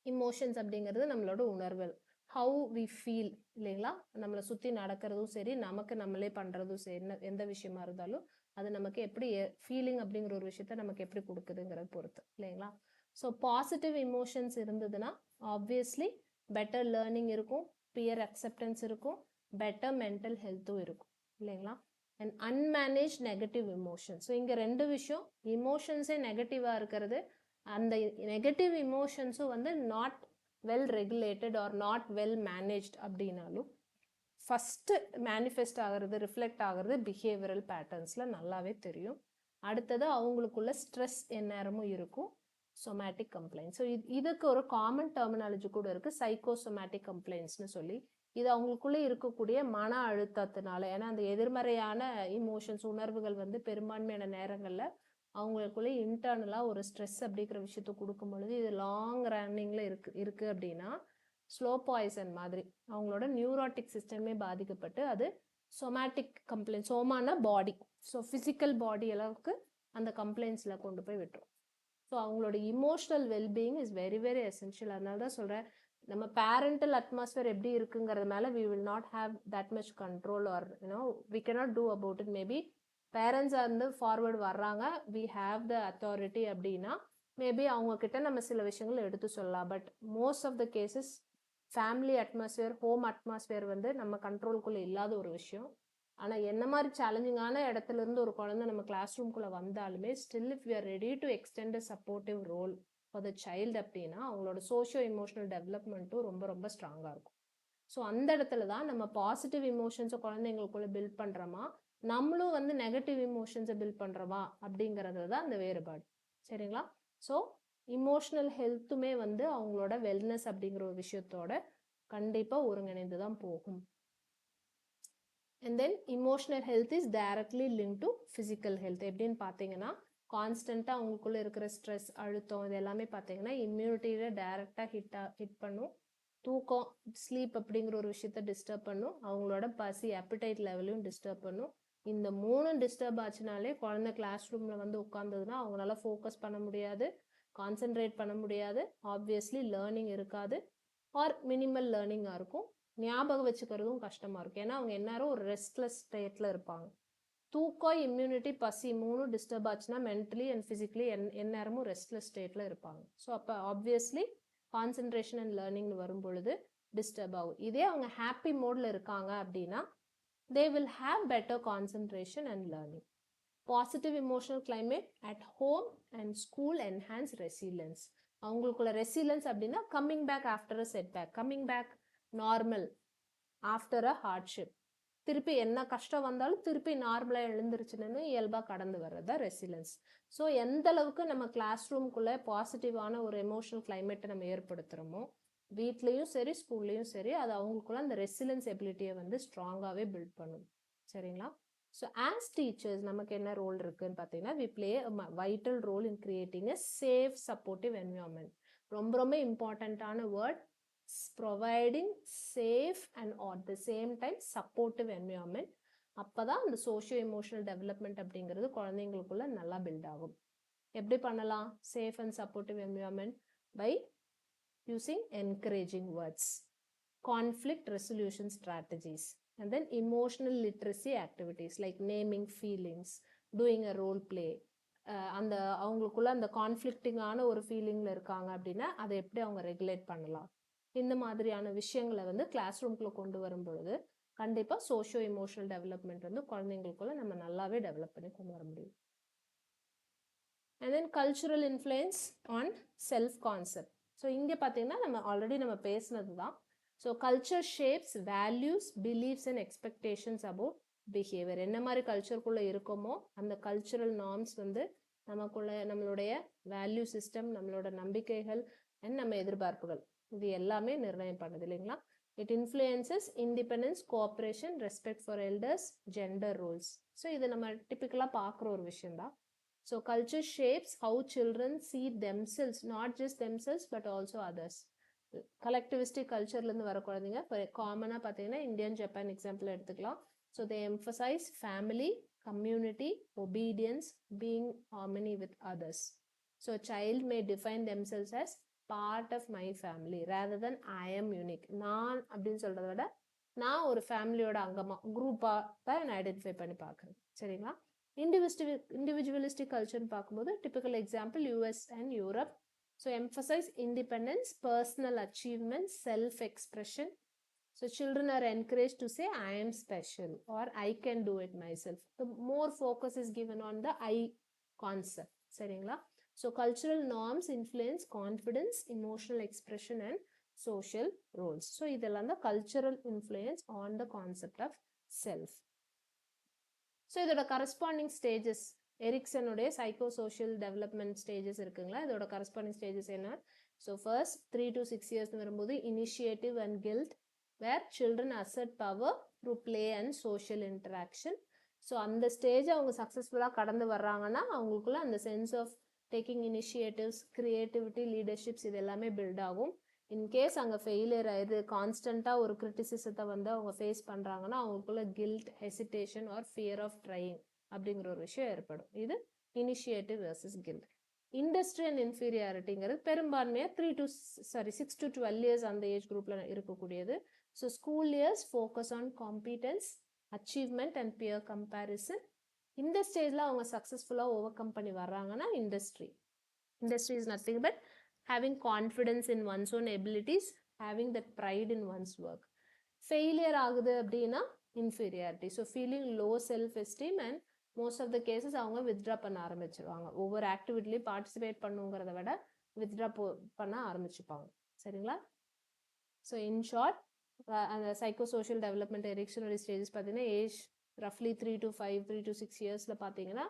இமோஷன்ஸ் அப்படிங்கிறது நம்மளோட உணர்வுகள், ஹவு வி ஃபீல் இல்லைங்களா? நம்மளை சுற்றி நடக்கிறதும் சரி, நமக்கு நம்மளே பண்ணுறதும் சரி, எந்த விஷயமா இருந்தாலும் அது நமக்கு எப்படி ஃபீலிங் அப்படிங்கிற ஒரு விஷயத்த நமக்கு எப்படி கொடுக்குதுங்கிறத பொறுத்து இல்லைங்களா? ஸோ பாசிட்டிவ் இமோஷன்ஸ் இருந்ததுன்னா ஆப்வியஸ்லி பெட்டர் லேர்னிங் இருக்கும், பியர் அக்செப்டன்ஸ் இருக்கும், பெட்டர் மென்டல் ஹெல்த்தும் இருக்கும் இல்லைங்களா? And unmanaged negative emotions. So இங்கே ரெண்டு விஷயம், இமோஷன்ஸே நெகட்டிவாக இருக்கிறது, அந்த நெகட்டிவ் இமோஷன்ஸும் வந்து not well regulated or not well managed அப்படின்னாலும் ஃபஸ்ட்டு மேனிஃபெஸ்ட் ஆகிறது, ரிஃப்ளெக்ட் ஆகிறது பிஹேவியரல் பேட்டர்ன்ஸில் நல்லாவே தெரியும். அடுத்தது அவங்களுக்குள்ள ஸ்ட்ரெஸ் எந்நேரமும் இருக்கும், சொமேட்டிக் கம்ப்ளைண்ட்ஸ். ஸோ இதுக்கு ஒரு காமன் டெர்மினாலஜி கூட இருக்குது, சைக்கோசொமேட்டிக் கம்ப்ளைண்ட்ஸ்னு சொல்லி. இது அவங்களுக்குள்ளே இருக்கக்கூடிய மன அழுத்தத்தினால, ஏன்னா அந்த எதிர்மறையான இமோஷன்ஸ், உணர்வுகள் வந்து பெரும்பான்மையான நேரங்களில் அவங்களுக்குள்ளே இன்டர்னலாக ஒரு ஸ்ட்ரெஸ் அப்படிங்கிற விஷயத்த கொடுக்கும் பொழுது இது லாங் ரன்னிங்கில் இருக்குது அப்படின்னா ஸ்லோ பாய்சன் மாதிரி அவங்களோட நியூரோட்டிக் சிஸ்டமே பாதிக்கப்பட்டு அது சொமேட்டிக் கம்ப்ளைண்ட், சோமான பாடி, ஸோ ஃபிசிக்கல் பாடி அளவுக்கு அந்த கம்ப்ளைண்ட்ஸில் கொண்டு போய் விட்டுரும். ஸோ அவங்களோட emotional wellbeing is very very essential. அதனால தான் சொல்கிறேன், நம்ம பேரண்டல் அட்மாஸ்பியர் எப்படி இருக்குங்கிறது மேலே we will not have that much control or we cannot do about it. Maybe parents வந்து ஃபார்வர்டு வர்றாங்க, we have the authority அப்படின்னா மேபி அவங்கக்கிட்ட நம்ம சில விஷயங்கள் எடுத்து சொல்லலாம். But most of the cases family atmosphere, home atmosphere வந்து நம்ம கண்ட்ரோலுக்குள்ளே இல்லாத ஒரு விஷயம். ஆனால் என்ன மாதிரி சேலஞ்சிங்கான இடத்துல இருந்து ஒரு குழந்தை நம்ம கிளாஸ் ரூம்குள்ளே வந்தாலுமே still if we are ready to extend a supportive role for the child அப்படின்னா அவங்களோட சோஷியோ இமோஷனல் டெவலப்மெண்ட்டும் ரொம்ப ரொம்ப ஸ்ட்ராங்காக இருக்கும். ஸோ அந்த இடத்துல தான் நம்ம பாசிட்டிவ் இமோஷன்ஸை குழந்தைங்களுக்குள்ளே பில்ட் பண்ணுறோமா, நம்மளும் வந்து நெகட்டிவ் இமோஷன்ஸை பில்ட் பண்ணுறோமா அப்படிங்கிறது தான் அந்த வேறுபாடு. சரிங்களா? ஸோ இமோஷனல் ஹெல்த்துமே வந்து அவங்களோட வெல்னஸ் அப்படிங்கிற ஒரு விஷயத்தோட கண்டிப்பாக ஒருங்கிணைந்து தான் போகும். And then emotional health is directly linked to physical health. எப்படின்னு பார்த்தீங்கன்னா கான்ஸ்டண்ட்டாக அவங்களுக்குள்ள இருக்கிற ஸ்ட்ரெஸ், அழுத்தம் இது எல்லாமே பார்த்தீங்கன்னா இம்யூனிட்டியில் டைரெக்டாக ஹிட் பண்ணும். தூக்கம், ஸ்லீப் அப்படிங்கிற ஒரு விஷயத்த டிஸ்டர்ப் பண்ணும். அவங்களோட பசி, appetite லெவலையும் டிஸ்டர்ப் பண்ணும். இந்த 3 டிஸ்டர்ப் ஆச்சுனாலே குழந்தை கிளாஸ் ரூமில் வந்து உட்காந்ததுன்னா அவங்களால ஃபோக்கஸ் பண்ண முடியாது, கான்சென்ட்ரேட் பண்ண முடியாது, ஆப்வியஸ்லி லேர்னிங் இருக்காது ஆர் மினிமல் லேர்னிங்காக இருக்கும். ஞாபகம் வச்சுக்கிறதும் கஷ்டமாக இருக்கும். ஏன்னா அவங்க எல்லாரும் ஒரு ரெஸ்ட்லெஸ் ஸ்டேட்டில் இருப்பாங்க. தூக்கம், இம்யூனிட்டி, பசி 3 டிஸ்டர்ப் ஆச்சுன்னா மென்டலி அண்ட் ஃபிசிக்கலி எந்நேரமும் ரெஸ்ட்லெஸ் ஸ்டேட்டில் இருப்பாங்க. ஸோ அப்போ ஆப்வியஸ்லி கான்சென்ட்ரேஷன் அண்ட் லேர்னிங்னு வரும் பொழுது டிஸ்டர்ப் ஆகும். இதே அவங்க ஹாப்பி மோடில் இருக்காங்க அப்படின்னா they will have better concentration and learning. Positive emotional climate at home and school enhance resilience. அவங்களுக்குள்ள ரெசிலியன்ஸ் அப்படின்னா coming back after a setback, coming back normal after a hardship. திருப்பி என்ன கஷ்டம் வந்தாலும் திருப்பி நார்மலாக எழுந்திருச்சுன்னு இயல்பாக கடந்து வர்றது தான் ரெசிலியன்ஸ். ஸோ எந்த அளவுக்கு நம்ம கிளாஸ் ரூம்குள்ளே பாசிட்டிவான ஒரு எமோஷனல் கிளைமேட்டை நம்ம ஏற்படுத்துகிறோமோ வீட்லேயும் சரி ஸ்கூல்லையும் சரி அது அவங்களுக்குள்ள அந்த ரெசிலியன்ஸ் எபிலிட்டியை வந்து ஸ்ட்ராங்காகவே பில்ட் பண்ணும். சரிங்களா? ஸோ ஆஸ் டீச்சர்ஸ் நமக்கு என்ன ரோல் இருக்குன்னு பார்த்தீங்கன்னா we play vital role in creating a safe supportive environment. ரொம்ப ரொம்ப இம்பார்ட்டண்ட்டான word, providing safe and at the same time supportive environment. அப்போ தான் அந்த சோஷியோ எமோஷனல் டெவலப்மெண்ட் அப்படிங்கிறது குழந்தைங்களுக்குள்ள நல்லா பில்ட் ஆகும். எப்படி பண்ணலாம் safe and supportive environment? By using encouraging words, conflict resolution strategies, and then emotional literacy activities like naming feelings, doing a role play. அந்த அவங்களுக்குள்ள அந்த கான்ஃப்ளிக்டிங்கான ஒரு ஃபீலிங்கில் இருக்காங்க அப்படின்னா அதை எப்படி அவங்க ரெகுலேட் பண்ணலாம், இந்த மாதிரியான விஷயங்களை வந்து கிளாஸ் ரூம்குள்ளே கொண்டு வரும் பொழுது கண்டிப்பாக சோஷியோ இமோஷனல் டெவலப்மெண்ட் வந்து குழந்தைங்களுக்குள்ள நம்ம நல்லாவே டெவலப் பண்ணி கொண்டு வர முடியும். And then cultural influence on self concept. So இங்கே பார்த்தீங்கன்னா நம்ம ஆல்ரெடி நம்ம பேசினது தான். So culture shapes values, beliefs and expectations about behaviour. என்ன மாதிரி கல்ச்சருக்குள்ளே இருக்கோமோ அந்த கல்ச்சுரல் நார்ம்ஸ் வந்து நமக்குள்ள நம்மளுடைய வேல்யூ சிஸ்டம், நம்மளோட நம்பிக்கைகள் அண்ட் நம்ம எதிர்பார்ப்புகள் இது எல்லாமே நிர்ணயம் பண்ணுது இல்லைங்களா? It influences independence, cooperation, respect for elders, gender roles. So இது நம்ம டிப்பிக்கலாக பார்க்குற ஒரு விஷயம்தான். So culture shapes how children see themselves, not just themselves but also others. Collectivistic cultureலேருந்து வர குழந்தைங்க இப்போ காமனாக பார்த்தீங்கன்னா இந்தியன், ஜப்பான் எக்ஸாம்பிள் எடுத்துக்கலாம். So they emphasize family, community, obedience, being harmony with others. So a child may define themselves as part of my family rather than I am unique. நான் அப்படின்னு சொல்கிறத விட நான் ஒரு ஃபேமிலியோட அங்கமாக குரூப்பாக தான் ஐடென்டிஃபை பண்ணி பார்க்குறேன். சரிங்களா? இண்டிவிஜுவலிஸ்டிக் கல்ச்சர்னு பார்க்கும்போது typical example US and Europe. So emphasise independence, personal achievement, self expression. So children are encourage to say I am special or I can do it myself. The more focus is given on the I concept. சரிங்களா? ஸோ cultural norms influence confidence, emotional expression and social roles. So இதெல்லாம் தான் cultural influence on the concept of self. So இதோட corresponding stages எரிக்சனுடைய psychosocial development stages இருக்குங்களா? இதோட corresponding stages என்ன? So first 3 to 6 years வரும்போது initiative and guilt where children assert power through play and social interaction. So அந்த ஸ்டேஜை அவங்க சக்ஸஸ்ஃபுல்லாக கடந்து வர்றாங்கன்னா அவங்களுக்குள்ள அந்த sense of taking initiatives, creativity, leaderships இது எல்லாமே பில்ட் ஆகும். இன்கேஸ் அங்கே ஃபெயிலியர் ஆயிடுது, கான்ஸ்டண்ட்டாக ஒரு கிரிட்டிசிசத்தை வந்து அவங்க ஃபேஸ் பண்ணுறாங்கன்னா அவங்களுக்குள்ள guilt, hesitation or fear of trying அப்படிங்கிற ஒரு விஷயம் ஏற்படும். இது initiative versus guilt. Industry and இன்ஃபீரியாரிட்டிங்கிறது பெரும்பான்மையாக 6 to 12 இயர்ஸ் அந்த ஏஜ் குரூப்பில் இருக்கக்கூடியது. So school years focus on competence, achievement and peer comparison. இந்த ஸ்டேஜில் அவங்க சக்ஸஸ்ஃபுல்லாக ஓவர் கம் பண்ணி வர்றாங்கன்னா industry is nothing but having confidence in one's own abilities, having that pride in one's work. Failure ஆகுது அப்படின்னா inferiority. So feeling low self esteem and most of the cases அவங்க withdraw பண்ண ஆரம்பிச்சிருவாங்க. ஒவ்வொரு ஆக்டிவிட்டிலையும் participate பண்ணுங்கிறத விட withdraw பண்ண ஆரம்பிச்சுப்பாங்க. சரிங்களா? So in short அந்த சைக்கோசோஷியல் டெவலப்மெண்ட் எரிக்ஷனரி ஸ்டேஜஸ் பார்த்தீங்கன்னா ஏஜ் ரஃப்லி 3 to 6 இயர்ஸில் பார்த்தீங்கன்னா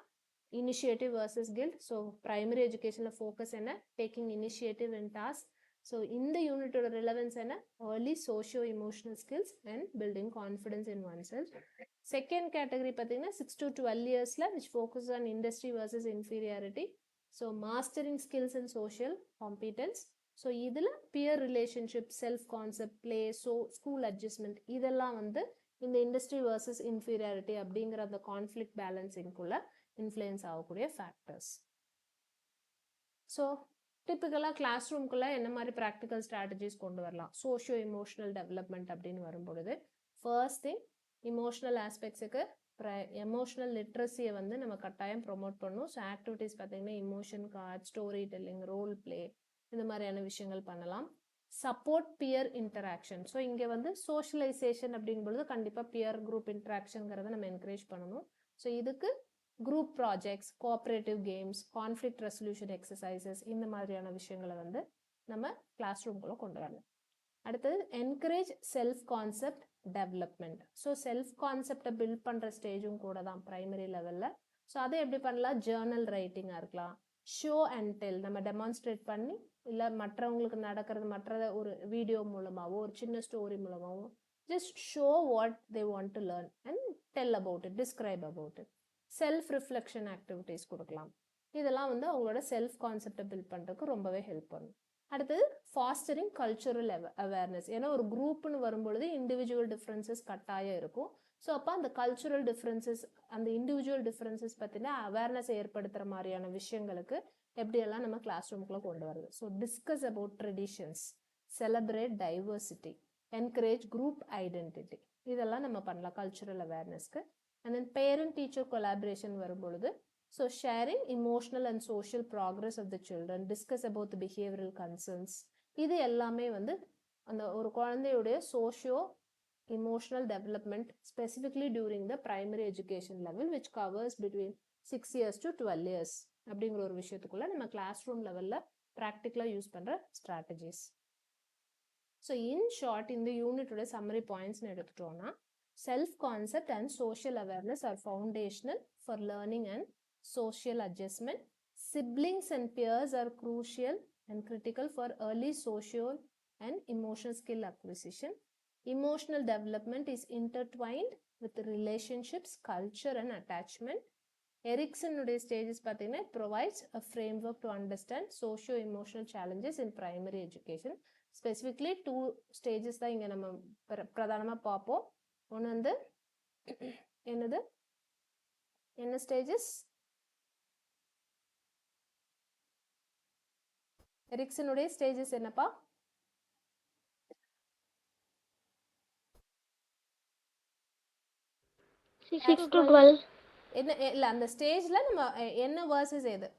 initiative versus guilt. So primary education focus என்ன taking initiative in task. So இந்த யூனிட்டோட relevance என்ன early socio emotional skills and building confidence in oneself. Second category பார்த்தீங்கன்னா 6 to 12 yearsல which focus on industry versus inferiority. So mastering skills and social competence. So இதில் peer relationship, self concept, play, so school adjustment இதெல்லாம் வந்து இந்த industry versus inferiority அப்படிங்கிற அந்த conflict balancingக்குள்ள influence ஆகக்கூடிய factors. So டிப்பிக்கலாக class ரூம்குள்ளே என்ன மாதிரி ப்ராக்டிக்கல் ஸ்ட்ராட்டஜிஸ் கொண்டு வரலாம் சோஷியோ இமோஷனல் டெவலப்மெண்ட் அப்படின்னு வரும்பொழுது ஃபர்ஸ்ட் திங் இமோஷனல் ஆஸ்பெக்ட்ஸுக்கு எமோஷனல் லிட்ரஸியை வந்து நம்ம கட்டாயம் ப்ரொமோட் பண்ணணும். ஸோ ஆக்டிவிட்டீஸ் பார்த்தீங்கன்னா emotion card, story telling, role play இந்த மாதிரியான விஷயங்கள் பண்ணலாம். Support pier interaction. ஸோ இங்கே வந்து சோஷியலைசேஷன் அப்படிங்கும்பொழுது கண்டிப்பாக பியர் குரூப் இன்டராக்ஷனுங்கிறத நம்ம என்கரேஜ் பண்ணணும். ஸோ இதுக்கு group projects, cooperative games, conflict resolution exercises இந்த மாதிரியான விஷயங்களை வந்து நம்ம கிளாஸ் ரூம்குள்ளே கொண்டு வரலாம். அடுத்தது encourage self concept development. So self கான்செப்டை பில்ட் பண்ணுற ஸ்டேஜும் கூட தான் ப்ரைமரி லெவலில். ஸோ அதை எப்படி பண்ணலாம்? ஜேர்னல் ரைட்டிங்காக இருக்கலாம், ஷோ அண்ட் டெல் நம்ம டெமான்ஸ்ட்ரேட் பண்ணி இல்லை மற்றவங்களுக்கு நடக்கிறது மற்ற ஒரு வீடியோ மூலமாகவோ ஒரு சின்ன ஸ்டோரி மூலமாகவோ just show what they want to learn and tell about it, describe about it. Self reflection activities கொடுக்கலாம். இதெல்லாம் வந்து அவங்களோட செல்ஃப் கான்செப்டை பில்ட் பண்ணுறதுக்கு ரொம்பவே ஹெல்ப் பண்ணும். அடுத்தது ஃபாஸ்டரிங் கல்ச்சுரல் அவேர்னஸ். ஏன்னா ஒரு குரூப்னு வரும்பொழுது இண்டிவிஜுவல் டிஃப்ரென்சஸ் கட்டாயம் இருக்கும். ஸோ அப்போ அந்த கல்ச்சுரல் டிஃப்ரென்சஸ், அந்த இண்டிவிஜுவல் டிஃப்ரென்சஸ் பற்றின அவேர்னஸ் ஏற்படுத்துகிற மாதிரியான விஷயங்களுக்கு எப்படியெல்லாம் நம்ம கிளாஸ் ரூம்குள்ளே கொண்டு வருது. So discuss about traditions, celebrate diversity, encourage group identity, இதெல்லாம் நம்ம பண்ணலாம் cultural அவேர்னஸ்க்கு. And then parent-teacher collaboration வரும்பொழுது so sharing emotional and social progress of the children, discuss about the behavioral concerns, இது எல்லாமே வந்து அந்த ஒரு குழந்தையுடைய socio emotional development specifically during the primary education level which covers between 6 years to 12 years அப்படிங்கிற ஒரு விஷயத்துக்குள்ள நம்ம கிளாஸ் ரூம் லெவலில் ப்ராக்டிக்கலாக யூஸ் பண்ணுற ஸ்ட்ராட்டஜிஸ். ஸோ இன் ஷார்ட் இந்த யூனிட்டோட சம்மரி பாயிண்ட்ஸ்னு எடுத்துட்டோம்னா self-concept and social awareness are foundational for learning and social adjustment. Siblings and peers are crucial and critical for early social and emotional skill acquisition. Emotional development is intertwined with relationships, culture and attachment. Erickson's stages பார்த்தீங்கன்னா provides a framework to understand socio-emotional challenges in primary education. Specifically 2 stages தான் இங்கே நம்ம பிரதானமாக பார்ப்போம். ஒன்று வந்து என்னது என்ன ஸ்டேஜஸ்? எரிக்சனுடைய ஸ்டேஜஸ் என்னப்பா? 6 to 12. என்ன இல்லை அந்த ஸ்டேஜில் நம்ம என்ன வேர்சஸ் எது?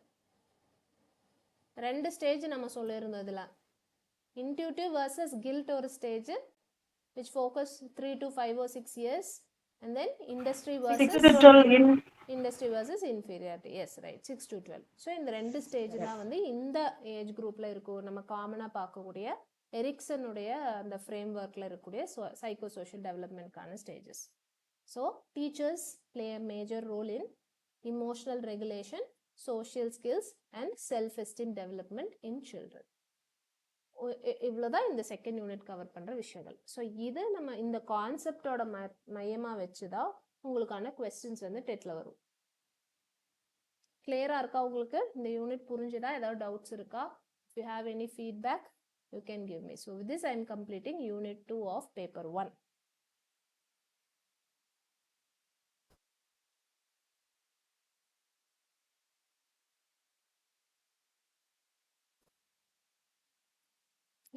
2 ஸ்டேஜ் நம்ம சொல்லியிருந்தோம் இதில். இன்ட்யூட்டிவ் வர்சஸ் கில்ட் ஒரு stage which focus 3 to 5 or 6 years, and then industry versus inferiority. Yes, right, 6 to 12. So இந்த 2 ஸ்டேஜ் தான் வந்து இந்த ஏஜ் குரூப்ல இருக்கும் நம்ம காமனா பார்க்கக்கூடிய எரிக்சனுடைய அந்த ஃப்ரேம் ஒர்க்ல இருக்கக்கூடிய சைக்கோ சோஷியல் டெவலப்மெண்ட்கான stages. So teachers play a major role in emotional regulation, social skills and self esteem development in children. இவ்வளோதான் இந்த செகண்ட் யூனிட் கவர் பண்ணுற விஷயங்கள். ஸோ இதை நம்ம இந்த கான்செப்டோட மையமாக வச்சு தான் உங்களுக்கான கொஸ்டின்ஸ் வந்து டெட்டில் வரும். கிளியராக இருக்கா உங்களுக்கு? இந்த யூனிட் புரிஞ்சுதா? ஏதாவது டவுட்ஸ் இருக்கா? If you have any feedback you can give me. So with this I am completing unit 2 of paper 1.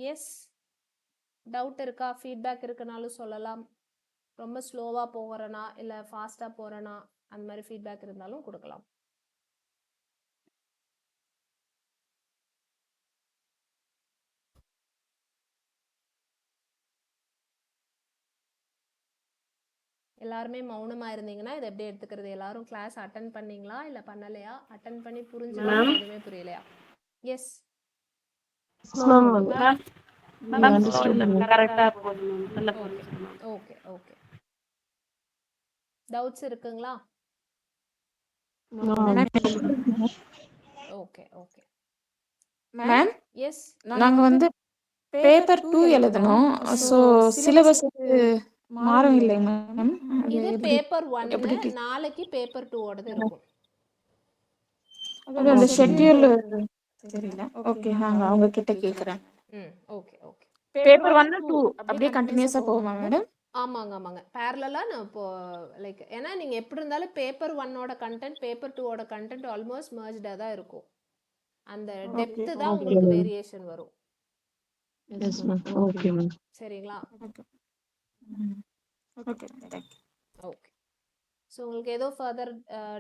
Yes, doubt இருக்கா, ஃபீட்பேக் இருக்குனாலும் சொல்லலாம். ரொம்ப ஸ்லோவா போகிறனா இல்ல ஃபாஸ்டா போறனா அந்த மாதிரி ஃபீட்பேக் இருந்தாலும் கொடுக்கலாம். எல்லாருமே மௌனமா இருந்தீங்கன்னா இதை எப்படி எடுத்துக்கிறது? எல்லாரும் கிளாஸ் அட்டன் பண்ணீங்களா இல்ல பண்ணலையா? அட்டன் பண்ணி புரிஞ்சுதா இல்ல எதுவுமே புரியலையா? எஸ் Ma'am, மேம் கரெக்டா போகுது மேம். நல்ல ஓகே புரிஞ்சுது மேம். Okay okay. டவுட்ஸ் இருக்குங்களா? Okay okay. மேம் எஸ் நாங்க வந்து பேப்பர் 2 எழுதணும். ஸோ சிலபஸ் மாறும் இல்லை மேம். இது பேப்பர் 1, நாளைக்கு பேப்பர் 2 ஓடது இருக்கும். அந்த ஷெட்யூல் தெரியல. ஓகே நாங்க அவங்க கிட்ட கேக்குறேன். Okay okay. பேப்பர் 1 2 அப்படியே கண்டினியூஸா போகுமா மேடம்? ஆமாங்க ஆமாங்க, பேரலா நான் இப்போ லைக் ஏன்னா நீங்க எப்படி இருந்தாலும் பேப்பர் 1ஓட கண்டென்ட் பேப்பர் 2ஓட கண்டென்ட் ஆல்மோஸ்ட் மர்ஜ்டா தான் இருக்கும். அந்த டெப்த் தான் உங்களுக்கு வேரியேஷன் வரும். yes ma'am. Okay ma'am. சரிங்களா? Okay thank you. Okay. So உங்களுக்கு ஏதோ ஃபர்தர்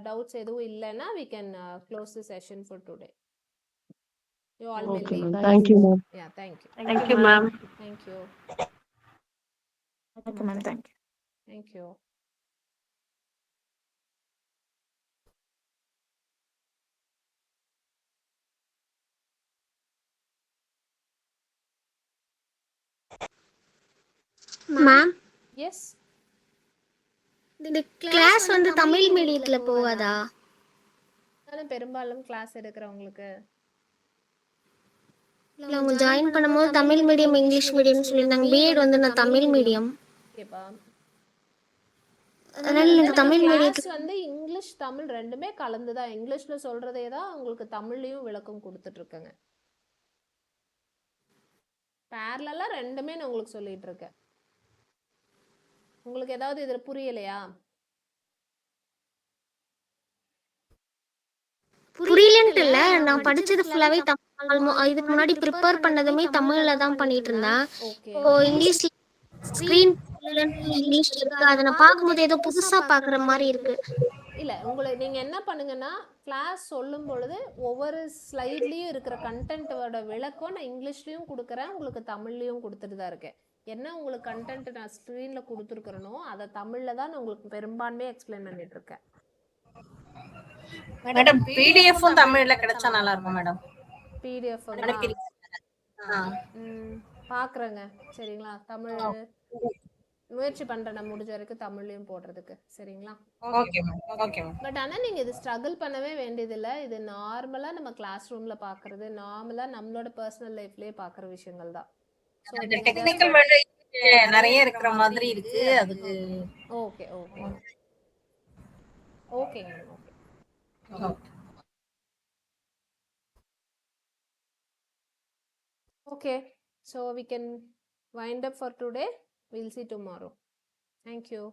டவுட்ஸ் எதுவும் இல்லைன்னா we can close the session for today. You all may Okay leave. ma'am. Thank you ma'am. Yeah, thank you. Thank you ma'am. Thank you. Okay ma'am thank you. Thank you. Ma'am Yes. இந்த class வந்து தமிழ் மீடியத்துல போவாதா? நானும் பெரும்பாலும் class எடுக்கிறவங்களுக்கு இல்ல அவங்க join பண்ணும்போது Tamil medium English medium சொல்லியிருந்தாங்க. BEd வந்து நான் தமிழ் மீடியம், ஓகேப்பா. அதனால எனக்கு தமிழ் கிளாஸ் மீடியத்துல வந்து இங்கிலீஷ் தமிழ் ரெண்டுமே கலந்துதான், இங்கிலீஷ்ல சொல்றதே தான் உங்களுக்கு தமிழ்லயும் விளக்கம் கொடுத்துட்டு இருக்கேங்க. பேரலா ரெண்டுமே நான் உங்களுக்கு சொல்லிட்டு இருக்கேன். உங்களுக்கு ஏதாவது இதுல புரியலையா? புரியலன்ட்டு இல்ல, நான் படிச்சது ஃபுல்லாவே இதுக்கு முன்னாடி ப்ரிப்பேர் பண்ணதுமே தமிழ்ல தான் பண்ணிட்டு இருந்தேன். ஓகே. இப்போ இங்கிலீஷ்ல ஸ்கிரீன் இங்கிலீஷ் இருக்கு, அதை நான் பார்க்கும்போது ஏதோ புதுசா பாக்குற மாதிரி இருக்கு. இல்ல நீங்க என்ன பண்ணுங்கன்னா கிளாஸ் சொல்லும் பொழுது ஒவ்வொரு ஸ்லைட்லயும் இருக்கிற கண்டென்ட்டோட விளக்கம் நான் இங்கிலீஷ்லயும் கொடுக்குறேன், உங்களுக்கு தமிழ்லயும் கொடுத்துட்டு தான் இருக்கேன். என்ன உங்களுக்கு கண்டென்ட் நான் ஸ்க்ரீன்ல கொடுத்துருக்கிறனோ அதை தமிழ்ல தான் நான் உங்களுக்கு பெரும்பான்மையா எக்ஸ்பிளைன் பண்ணிட்டு இருக்கேன். மேடம் பிடிஎஃப்பும் தமிழ்ல கிடைச்சா நல்லா இருக்கும் மேடம். பிடிஎஃப் பாக்குறேங்க. சரிங்களா? தமிழ் முயற்சி பண்றேன் நான் முடிஞ்ச வரைக்கும் தமிழ்லயும் போடுறதுக்கு. சரிங்களா? Okay ma'am. Okay ma'am. But ஆனா நீங்க இது ஸ்ட்ரகிள் பண்ணவே வேண்டியதில்ல. இது நார்மலா நம்ம கிளாஸ் ரூம்ல பாக்குறது, நார்மலா நம்மளோட பர்சனல் லைஃப்லயே பாக்குற விஷயங்கள் தான். சோ இந்த டெக்னிக்கல் வேர்ட் நிறைய இருக்கிற மாதிரி இருக்கு அதுக்கு. ஓகே ஓகே ஓகேங்க. Okay okay, so we can wind up for today. We'll see tomorrow. Thank you.